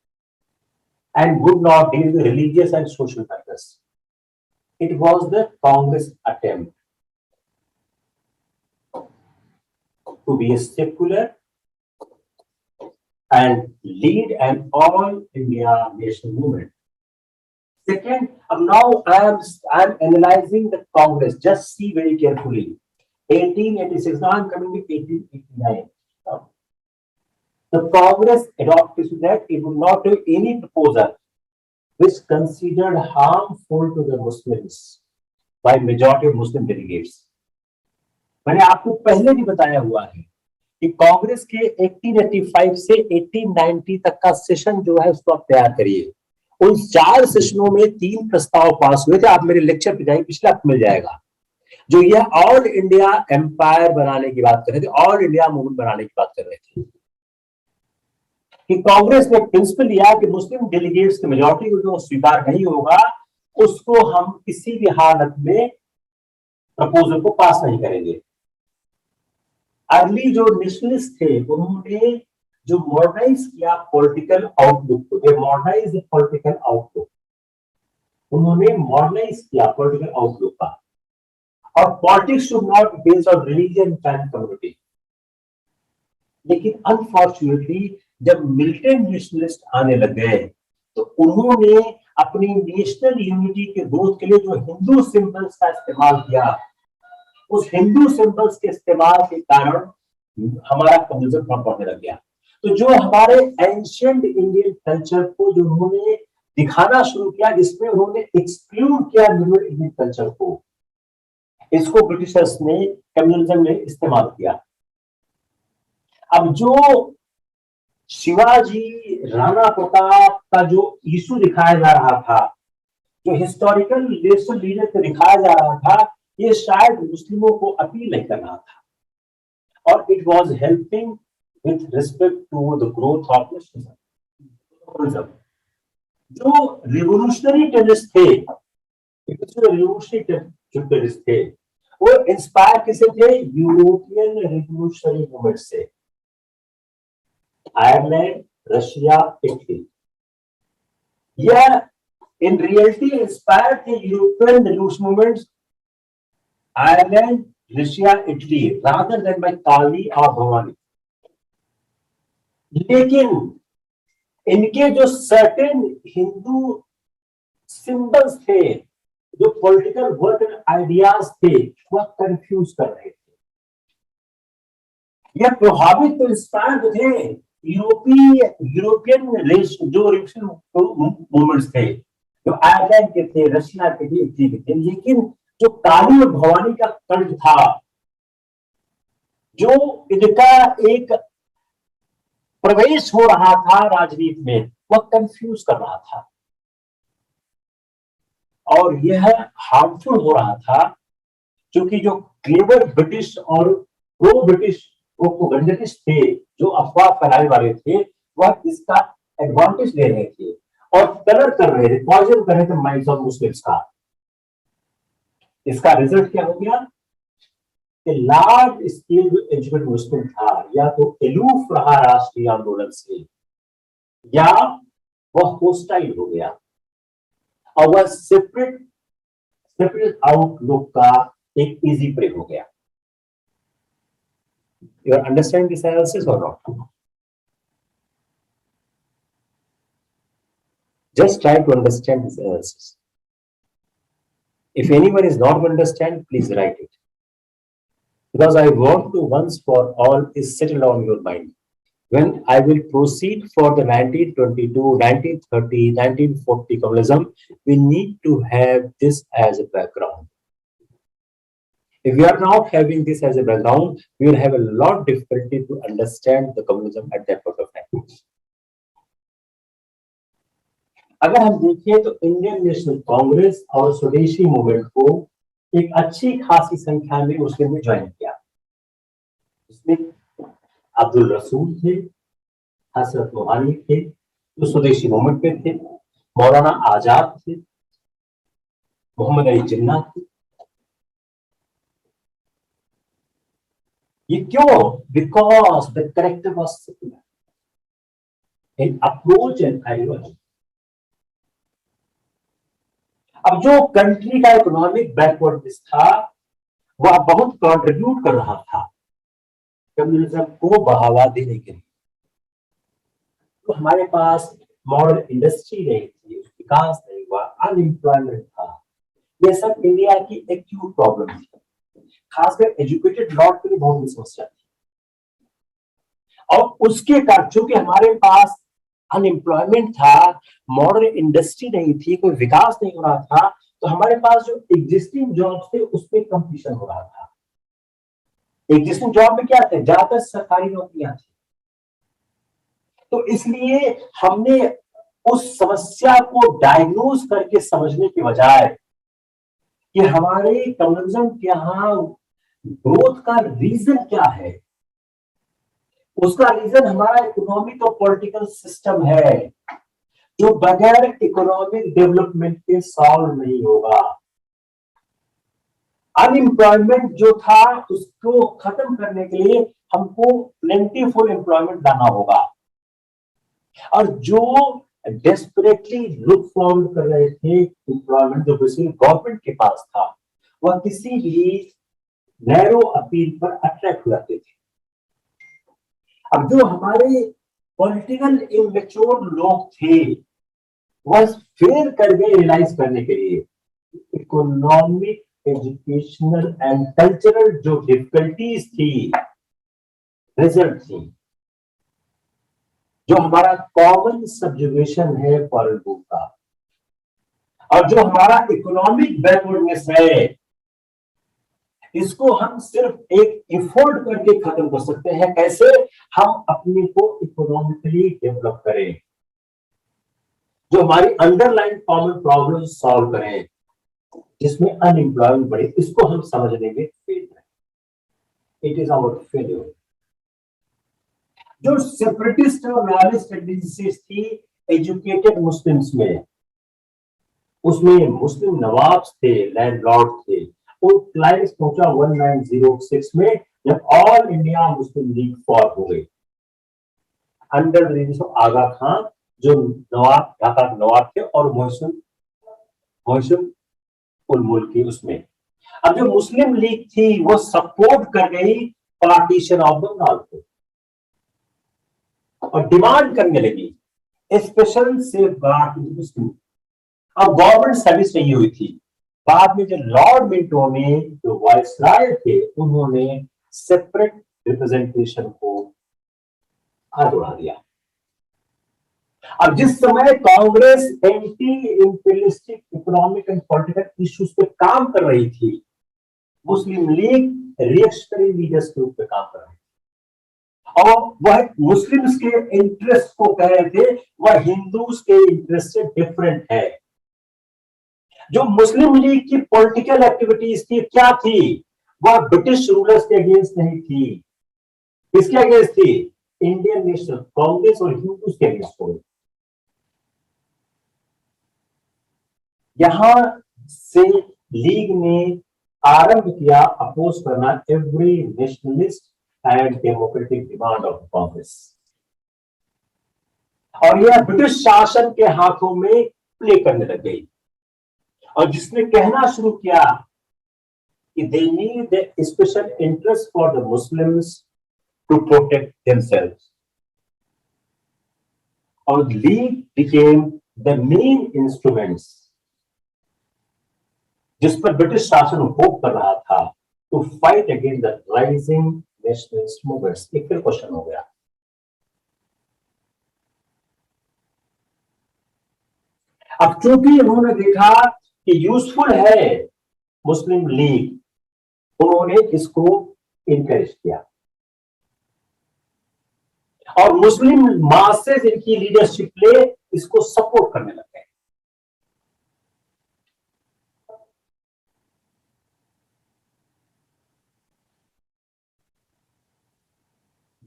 and would not deal with religious and social matters. It was the Congress attempt to be a secular and lead an all India national movement. Second, now I am analyzing the Congress. Just see very carefully. 1886. Now I am coming to 1889. The Congress adopted that it would not do any proposal which considered harmful to the Muslims by majority of Muslim delegates. मैंने आपको पहले भी बताया हुआ है कि कांग्रेस के 1885 से 1890 तक का सेशन जो है उसको आप तैयार करिए। उन 4 सेशनों में 3 प्रस्ताव पास हुए थे। आप मेरे लेक्चर पे जाइए, पिछला आपको मिल जाएगा। जो यह ऑल इंडिया एम्पायर बनाने की बात कर रहे थे, ऑल इंडिया मूवमेंट बनाने की बात कर रहे थे, कि कांग्रेस ने प्रिंसिपल लिया कि मुस्लिम डेलीगेट्स की मेजॉरिटी को जो स्वीकार नहीं होगा उसको हम किसी भी हालत में प्रपोजल को पास नहीं करेंगे। अर्ली जो नेशनलिस्ट थे उन्होंने जो मॉडर्नाइज किया पॉलिटिकल आउटलुक को, दे मॉडर्नाइज द पॉलिटिकल आउटलुक, उन्होंने मॉडर्नाइज किया पॉलिटिकल आउटलुक का। और politics should not based on religion and community. लेकिन अनफॉर्चुनेटली जब मिलिटेंट नेशनलिस्ट आने लग गए तो उन्होंने अपनी नेशनल यूनिटी के ग्रोथ के लिए जो हिंदू सिंबल्स का इस्तेमाल किया, उस हिंदू सिंबल्स के इस्तेमाल के कारण हमारा कम्युनिज्म बढ़ने लग गया। तो जो हमारे एंशिएंट इंडियन कल्चर को जो उन्होंने दिखाना शुरू किया, जिसमें उन्होंने एक्सक्लूड किया मिडिल इंडियन कल्चर को, इसको ब्रिटिशर्स ने कम्युनिज्म में इस्तेमाल किया। अब जो शिवाजी राणा प्रताप का जो इशू दिखाया जा रहा था, जो हिस्टोरिकल नेशनल लीडर को दिखाया जा रहा था, ये शायद मुस्लिमों को अपील नहीं कर रहा था और it was helping with respect to the growth of nationalism. जो रिवोल्यूशनरी टेररिस्ट थे, वो इंस्पायर किसे थे? यूरोपियन रिवोल्यूशनरी मूवमेंट से। आयरलैंड, रशिया, इटली, यह इन रियलिटी इंस्पायर्ड थे European revolution movements, Ireland, Russia, Italy, rather than by Kali और भवानी। लेकिन इनके जो सर्टेन हिंदू सिंबल्स थे, जो पॉलिटिकल वर्क एंड आइडियाज थे, वह कंफ्यूज कर रहे थे। यह प्रभावित तो इंस्पायर थे यूरोपियन जो रिवोल्यूशन मूवमेंट्स थे, जो आयरलैंड के थे, रशिया के थे, इटली के थे। लेकिन जो काली और भवानी का कल्ट था, जो इनका एक प्रवेश हो रहा था राजनीति में, वह कंफ्यूज कर रहा था और यह हार्मफुल हो रहा था, क्योंकि जो क्लेवर ब्रिटिश और प्रो ब्रिटिश प्रोपेगेंडिस्ट थे, जो अफवाह फैलाने वाले थे, वह इसका एडवांटेज ले रहे थे और कलर कर रहे थे, पॉइजन कर रहे थे माइंड्स ऑफ मुस्लिम्स का। इसका रिजल्ट क्या हो गया? लार्ज स्केल जो एजुकेटेड मुस्लिम था, या तो एलूफ रहा राष्ट्रीय आंदोलन से, या वह होस्टाइल हो गया और वह सेपरेट आउटलुक का एक इजी प्रे हो गया। You understand this analysis or not? Just try to understand this analysis. If anyone is not to understand, please write it. Because I want to once for all is settled on your mind. When I will proceed for the 1922, 1930, 1940 communism, we need to have this as a background. If we are not having this as a background, we will have a lot of difficulty to understand the communism at that point of time. अगर हम देखें तो Indian National Congress और स्वदेशी movement को एक अच्छी खासी संख्या में मुस्लिम ने ज्वाइन किया। इसमें अब्दुल रसूल थे, हसरत मोहानी थे, जो स्वदेशी मूवमेंट में थे, मौलाना आजाद थे, मोहम्मद अली जिन्ना थे। ये क्यों? Because the character was similar in approach and ideology. अब जो कंट्री का इकोनॉमिक बैकवर्डनेस था वह बहुत कंट्रीब्यूट कर रहा था कम्युनिज्म को बढ़ावा देने के लिए। तो हमारे पास मॉडर्न इंडस्ट्री नहीं थी, विकास नहीं हुआ, अनएम्प्लॉयमेंट था। ये सब इंडिया की एक्यूट प्रॉब्लम थी, खासकर एजुकेटेड लॉट के लिए बहुत बड़ी समस्या थी। और उसके कारण चूंकि हमारे पास अनएम्प्लॉयमेंट था, मॉडर्न इंडस्ट्री नहीं थी, कोई विकास नहीं हो रहा था, तो हमारे पास जो एग्जिस्टिंग जॉब्स थे उसमें कंपटीशन हो रहा था। एग्जिस्टिंग जॉब में क्या थे? ज्यादातर सरकारी नौकरियां थी। तो इसलिए हमने उस समस्या को डायग्नोज करके समझने के बजाय कि हमारे कम्युनिज्म के यहाँ ग्रोथ का रीजन क्या है, उसका रीजन हमारा इकोनॉमिक और पॉलिटिकल सिस्टम है, जो बगैर इकोनॉमिक डेवलपमेंट के सॉल्व नहीं होगा। अनएम्प्लॉयमेंट जो था उसको खत्म करने के लिए हमको प्लेंटीफुल एम्प्लॉयमेंट लाना होगा। और जो डेस्परेटली लुक फॉरवर्ड कर रहे थे एम्प्लॉयमेंट जो गवर्नमेंट के पास था, वह किसी भी नैरो अपील पर अट्रैक्ट हो जाते थे। अब जो हमारे पॉलिटिकल इमेच्योर लोग थे वह फेल कर गए रियलाइज करने के लिए इकोनॉमिक, एजुकेशनल एंड कल्चरल जो डिफिकल्टीज थी, रिजल्ट थी, जो हमारा कॉमन सब्जुगेशन है फॉरेन बुक का, और जो हमारा इकोनॉमिक बैकवर्डनेस है, इसको हम सिर्फ एक एफर्ट करके खत्म कर सकते हैं। कैसे? हम अपने को इकोनॉमिकली डेवलप करें, जो हमारी अंडरलाइन कॉमन प्रॉब्लम सॉल्व करें, जिसमें अनएम्प्लॉयमेंट बढ़े। इसको हम समझने में फेल है। It is our failure. जो सेपरेटिस्ट और रॉयलिस्ट टेंडेंसीज थी एजुकेटेड मुस्लिम्स में, उसमें मुस्लिम नवाब्स थे, लैंडलॉर्ड थे। वो क्लाइमेक्स पहुंचा 1906 में, जब all India Muslim league form हो गई अंडर द आगा खान, जो नवाब, ढाका नवाब थे, और मोहसिन उल मुल्क उसमें। अब जो मुस्लिम लीग थी वो सपोर्ट कर गई पार्टीशन ऑफ बंगाल को और डिमांड करने लगी स्पेशल सेफगार्ड मुस्लिम। अब गवर्नमेंट सर्विस नहीं हुई थी। बाद में जो लॉर्ड मिंटो ने, जो वाइसराय थे, उन्होंने सेपरेट रिप्रेजेंटेशन को आगे बढ़ा दिया। अब जिस समय Congress anti imperialistic economic and political issues पे काम कर रही थी, मुस्लिम लीग रिएक्शनरी लीडर्स के रूप में काम कर रही थी, और वह मुस्लिम्स के इंटरेस्ट को कह रहे थे वह हिंदूज के इंटरेस्ट से डिफरेंट है। जो मुस्लिम लीग की पॉलिटिकल एक्टिविटीज थी क्या थी? वह ब्रिटिश रूलर्स के अगेंस्ट नहीं थी। किसके अगेंस्ट थी? इंडियन नेशनल कांग्रेस और हिंदूज के अगेंस्ट थी। यहां से लीग ने आरंभ किया अपोज करना every nationalist and democratic demand of Congress, और यह ब्रिटिश शासन के हाथों में प्ले करने लग गई। और जिसने कहना शुरू किया कि they need the special interest for the Muslims to protect themselves, और league became the main instruments जिस पर ब्रिटिश शासन होप कर रहा था to fight against the rising nationalist movements. एक फिर क्वेश्चन हो गया, अब चूंकि उन्होंने देखा कि यूजफुल है मुस्लिम लीग, उन्होंने इसको इनकरेज किया और मुस्लिम मासेस इनकी लीडरशिप ले इसको सपोर्ट करने लगे।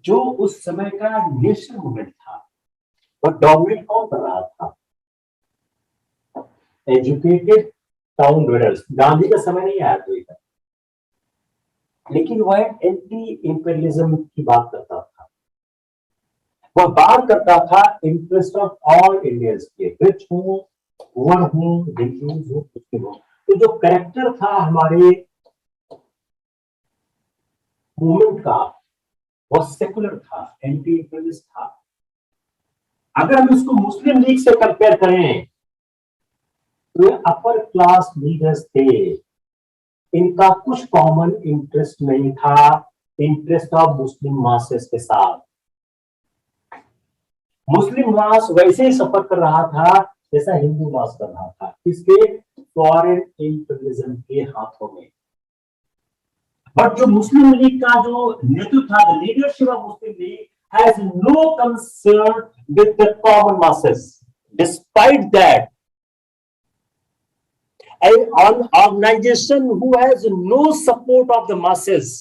जो उस समय का नेशनल मूवमेंट था वह डोमिनेट कौन कर रहा था? Educated town dwellers. गांधी का समय नहीं आया तो इधर, लेकिन वह एंटी इंपीरियलिज्म की बात करता था। वह बात करता था इंटरेस्ट ऑफ ऑल इंडियंस के, रिच हूं, पुअर हूं, रिफ्यूज हूं, मुस्लिम हूं। तो जो कैरेक्टर था हमारे मूवमेंट का वह सेकुलर था, एंटी इंपीरियलिस्ट था। अगर हम इसको मुस्लिम लीग से कंपेयर करें तो ये अपर क्लास लीडर्स थे, इनका कुछ कॉमन इंटरेस्ट नहीं था इंटरेस्ट ऑफ मुस्लिम मासेस के साथ। मुस्लिम मास वैसे ही सफर कर रहा था जैसा हिंदू मास कर रहा था, किसके? फॉरेन इंपीरियलिज्म के हाथों में। बट जो मुस्लिम लीग का जो नेतृत्व था, the leadership of Muslim League has no concern with the common masses. Despite that, an organization who has no support of the masses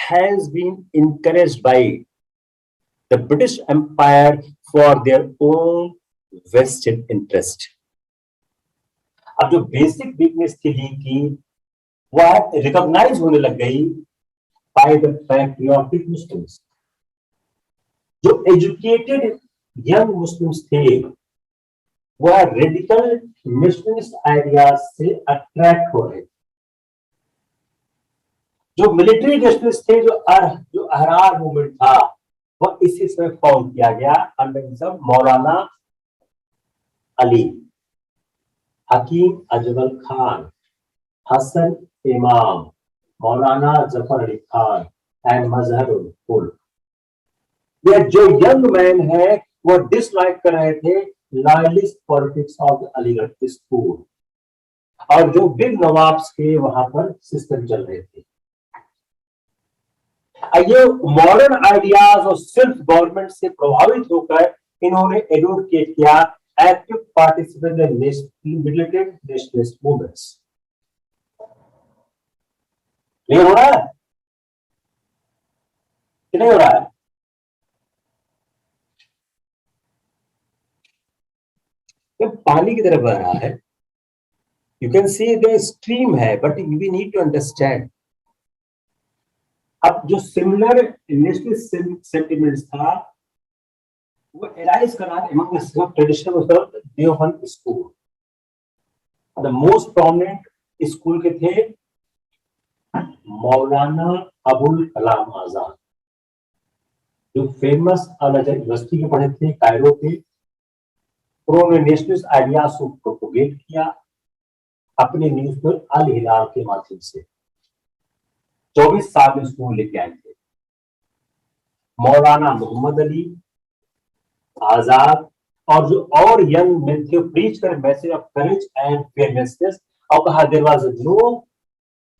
has been encouraged by the British Empire for their own vested interest. अब जो basic weakness थी league की वह recognise होने लग गई by the patriotic Muslims. जो educated young Muslims थे वह रेडिकल नेशनलिस्ट आइडियाज से अट्रैक्ट हो रहे थे। जो मिलिट्री नेशनलिस्ट थे, जो अहरार मूवमेंट था, वह इसी समय फॉर्म किया गया अंडर मौलाना अली, हकीम अजमल खान, हसन इमाम, मौलाना जफर अली खान एंड मजहरुल कुल। यह जो यंग मैन है वह डिसलाइक कर रहे थे loyalist politics of the Aligarh school, और जो बिग नवाब्स के वहां पर सिस्टम चल रहे थे। ये मॉडर्न आइडियाज और सेल्फ गवर्नमेंट से प्रभावित होकर इन्होंने एडवोकेट किया active participate in militant nationalist movements. Clear हो रहा है कि नहीं हो रहा है? पानी की तरफ बह रहा है, you can see the stream है, but we need to understand. अब जो सिमिलर नेशनलिस्ट सेंटिमेंट्स था वो एराइज करा among the traditional Deoband school. The most prominent school के थे मौलाना अबुल कलाम आजाद, जो फेमस अल अजहर यूनिवर्सिटी के पढ़े थे कायरो के। उन्होंने नेशनलिस्ट आइडियाज को प्रोपोगेट किया अपने न्यूज़पेपर अल हिलाल के माध्यम से। 24 साल में स्कूल लेके आए थे। मौलाना मोहम्मद अली आजाद और जो और यंग मेन थे प्रीच कर message of courage and fairness और कहा there was no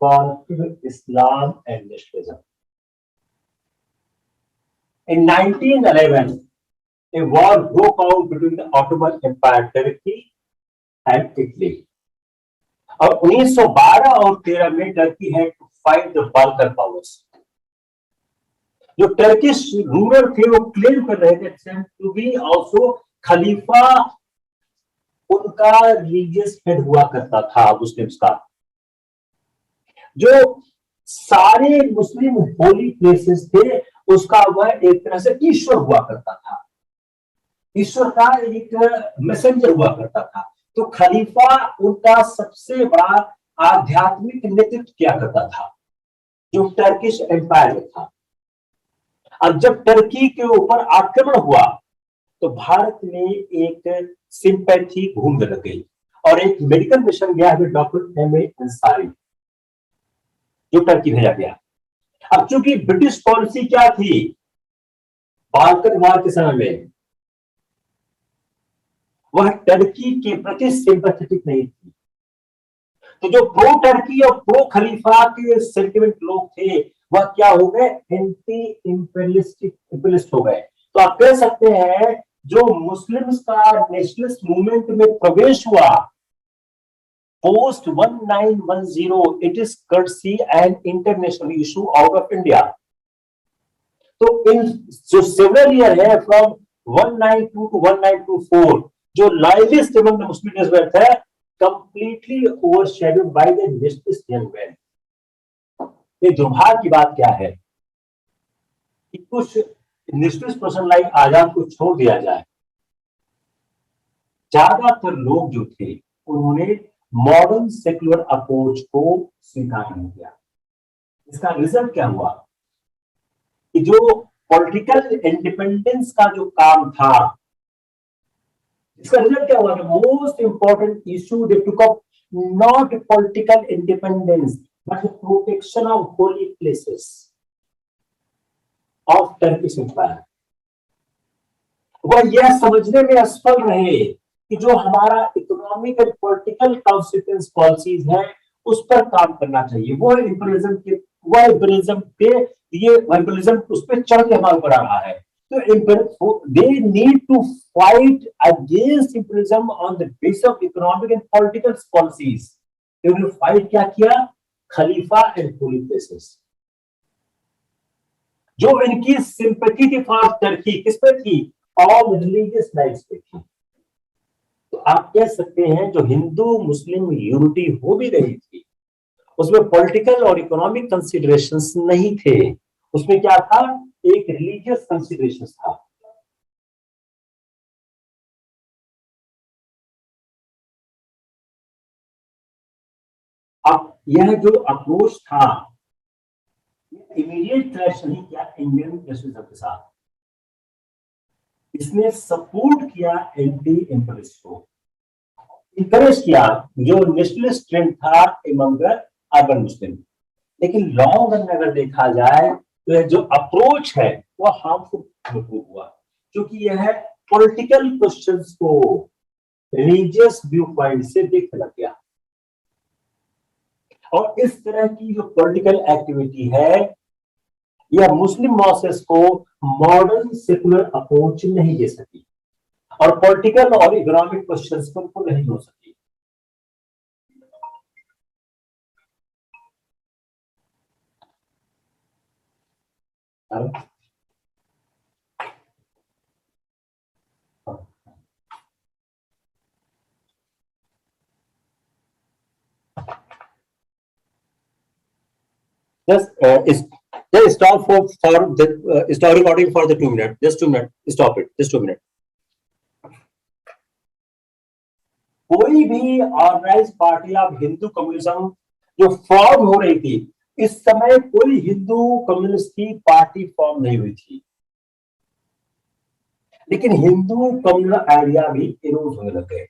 conflict with Islam and nationalism. In 1911 a war broke out between the Ottoman Empire, Turkey and Italy. और 1912 और 13 में Turkey had to fight the Balkan powers. जो Turkish ruler थे वो claim कर रहे थे टू बी आल्सो खलीफा, उनका रिलीजियस हेड हुआ करता था मुस्लिम्स का। जो सारे मुस्लिम होली प्लेसेस थे उसका वह एक तरह से ईश्वर हुआ करता था, ईश्वर का एक मैसेंजर हुआ करता था। तो खलीफा उनका सबसे बड़ा आध्यात्मिक नेतृत्व किया करता था जो टर्किश एम्पायर में था। अब जब टर्की के ऊपर आक्रमण हुआ तो भारत में एक सिंपैथी घूमने लग गई और एक मेडिकल मिशन गया है डॉक्टर एम ए अंसारी, जो टर्की भेजा गया। अब चूंकि ब्रिटिश पॉलिसी क्या थी बाल्कन वार के समय में, वह टर्की के प्रति सिंपैथेटिक नहीं थी। तो जो प्रो टर्की और प्रो खलीफा के सेंटिमेंट लोग थे वह क्या हो गए, एंटी इंपीरियलिस्ट हो गए। तो आप कह सकते हैं जो मुस्लिम्स का नेशनलिस्ट मूवमेंट में प्रवेश हुआ पोस्ट 1910, इट इज कर्सी and international issue out of India. तो इन जो सेवरल ईयर है फ्रॉम 192 टू 1924, जो लाइवेस्ट among the Muslim Israelites है, completely overshadowed by the nationalist young men। ये दुर्भाग्य की बात क्या है कि कुछ नेशनलिस्ट पर्सन लाइक आजाद को छोड़ दिया जाए, ज्यादातर लोग जो थे उन्होंने मॉडर्न सेक्युलर अप्रोच को स्वीकार नहीं किया। इसका रिजल्ट क्या हुआ कि जो पॉलिटिकल इंडिपेंडेंस का जो काम था, इसका रिजल्ट क्या हुआ, most important issue they took up not political independence but protection of holy places of Turkish empire. वह यह समझने में असफल रहे कि जो हमारा economic and political consequence policies है उस पर काम करना चाहिए। वो इंपीरियलिज्म उस पर चढ़ के हमारे ऊपर आ रहा है। तो they need to fight against imperialism on the basis of economic and political policies. उन्होंने फाइट क्या किया, खलीफा एंड होली प्लेसेस। जो इनकी सिंपैथी थी फॉर टर्की किस पे थी, ऑल रिलीजियस लाइफ पे थी। तो आप कह सकते हैं जो हिंदू मुस्लिम यूनिटी हो भी रही थी उसमें पॉलिटिकल और इकोनॉमिक कंसीडरेशंस नहीं थे, उसमें क्या था, एक रिलीजियस कंसीडरेशंस था। अब यह जो अप्रोच था इमीडिएट क्लैश नहीं किया इंडियन नेशनलिज्म के साथ, इसने सपोर्ट किया एंटी इंपीरियलिस्ट को, इंकरेज किया जो नेशनलिस्ट ट्रेंड था एमंग अर्बन मुस्लिम। लेकिन लॉन्ग रन में अगर देखा जाए तो यह जो अप्रोच है वह हार्मफुल हुआ, क्योंकि यह पॉलिटिकल क्वेश्चंस को रिलीजियस व्यू पॉइंट से देखने लग गया। और इस तरह की जो पॉलिटिकल एक्टिविटी है यह मुस्लिम मॉसेस को मॉडर्न सेकुलर अप्रोच नहीं दे सकी और पॉलिटिकल और इकोनॉमिक क्वेश्चंस पर उनको नहीं हो सकी। Just stop for the stop recording for the 2 minutes. Just 2 minutes. Stop it. Just 2 minutes. कोई भी organize party of Hindu communism जो फॉर्म हो रही थी, इस समय कोई हिंदू कम्युनिस्ट की पार्टी फॉर्म नहीं हुई थी, लेकिन हिंदू कम्युनल आइडिया भी इरोज होने लग गए।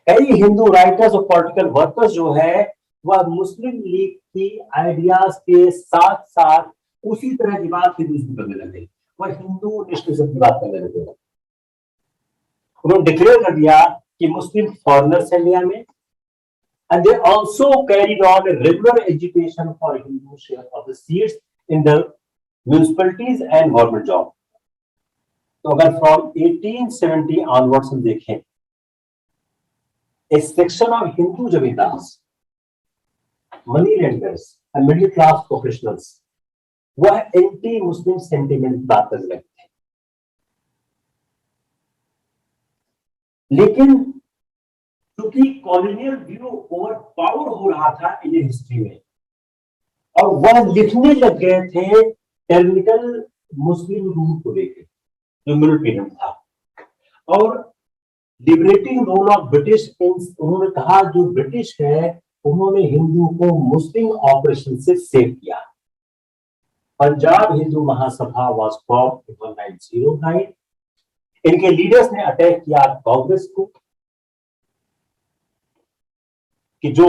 कई हिंदू राइटर्स और पॉलिटिकल वर्कर्स जो है वह मुस्लिम लीग की आइडियाज के साथ साथ उसी तरह की बात हिंदू करने लगे, वह हिंदू नेशनलिज्म की बात करने लगे। उन्होंने डिक्लेयर कर दिया कि मुस्लिम फॉरेनर्स इंडिया में, and they also carried on a regular education for Hindu share of the seats in the municipalities and government job. तो अगर from 1870 onwards हम देखें, a section of Hindu zamindars, money lenders and middle class professionals वह anti Muslim sentiment बात कर रहे थे। लेकिन क्योंकि कॉलोनियल व्यू ओवर पावर हो रहा था इंडियन हिस्ट्री में और वह लिखने लग गए थे टेक्निकल मुस्लिम रूल को लेकर जो मिडिल पीरियड था, और लिबरेटिंग रोल ऑफ ब्रिटिश, उन्होंने कहा जो ब्रिटिश है उन्होंने हिंदू को मुस्लिम ऑपरेशन से सेव किया। Punjab Hindu Mahasabha was formed in 1909 इनके लीडर्स ने अटैक किया कांग्रेस को, कि जो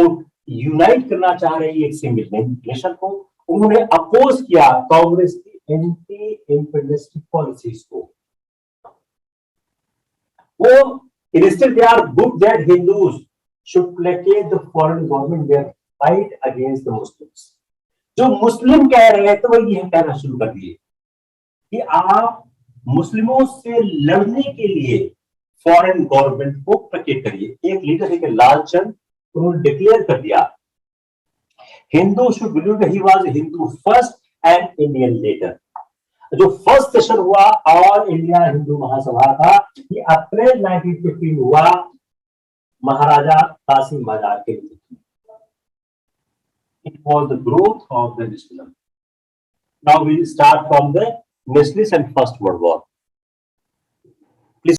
यूनाइट करना चाह रही है एक सिंगल नेशन को। उन्होंने अपोज किया कांग्रेस की एंटी इंपीरियलिस्टिक पॉलिसीज को। वो instead they are good that Hindus should placate the foreign government their fight against the Muslims। जो मुस्लिम कह रहे हैं तो वो ये कहना शुरू कर दिए कि आप मुस्लिमों से लड़ने के लिए फॉरेन गवर्नमेंट को प्लेकेट करिए। एक लीडर है लालचंद, उन्होंने डिक्लेयर कर दिया Hindu should believe he was Hindu first and Indian later. जो फर्स्ट सेशन हुआ ऑल इंडिया हिंदू महासभा का, ये अप्रैल 1915 हुआ महाराजा कासिम बाजार के नेतृत्व में। It was the growth of the nationalism. Now we start from the nationalist and First World war.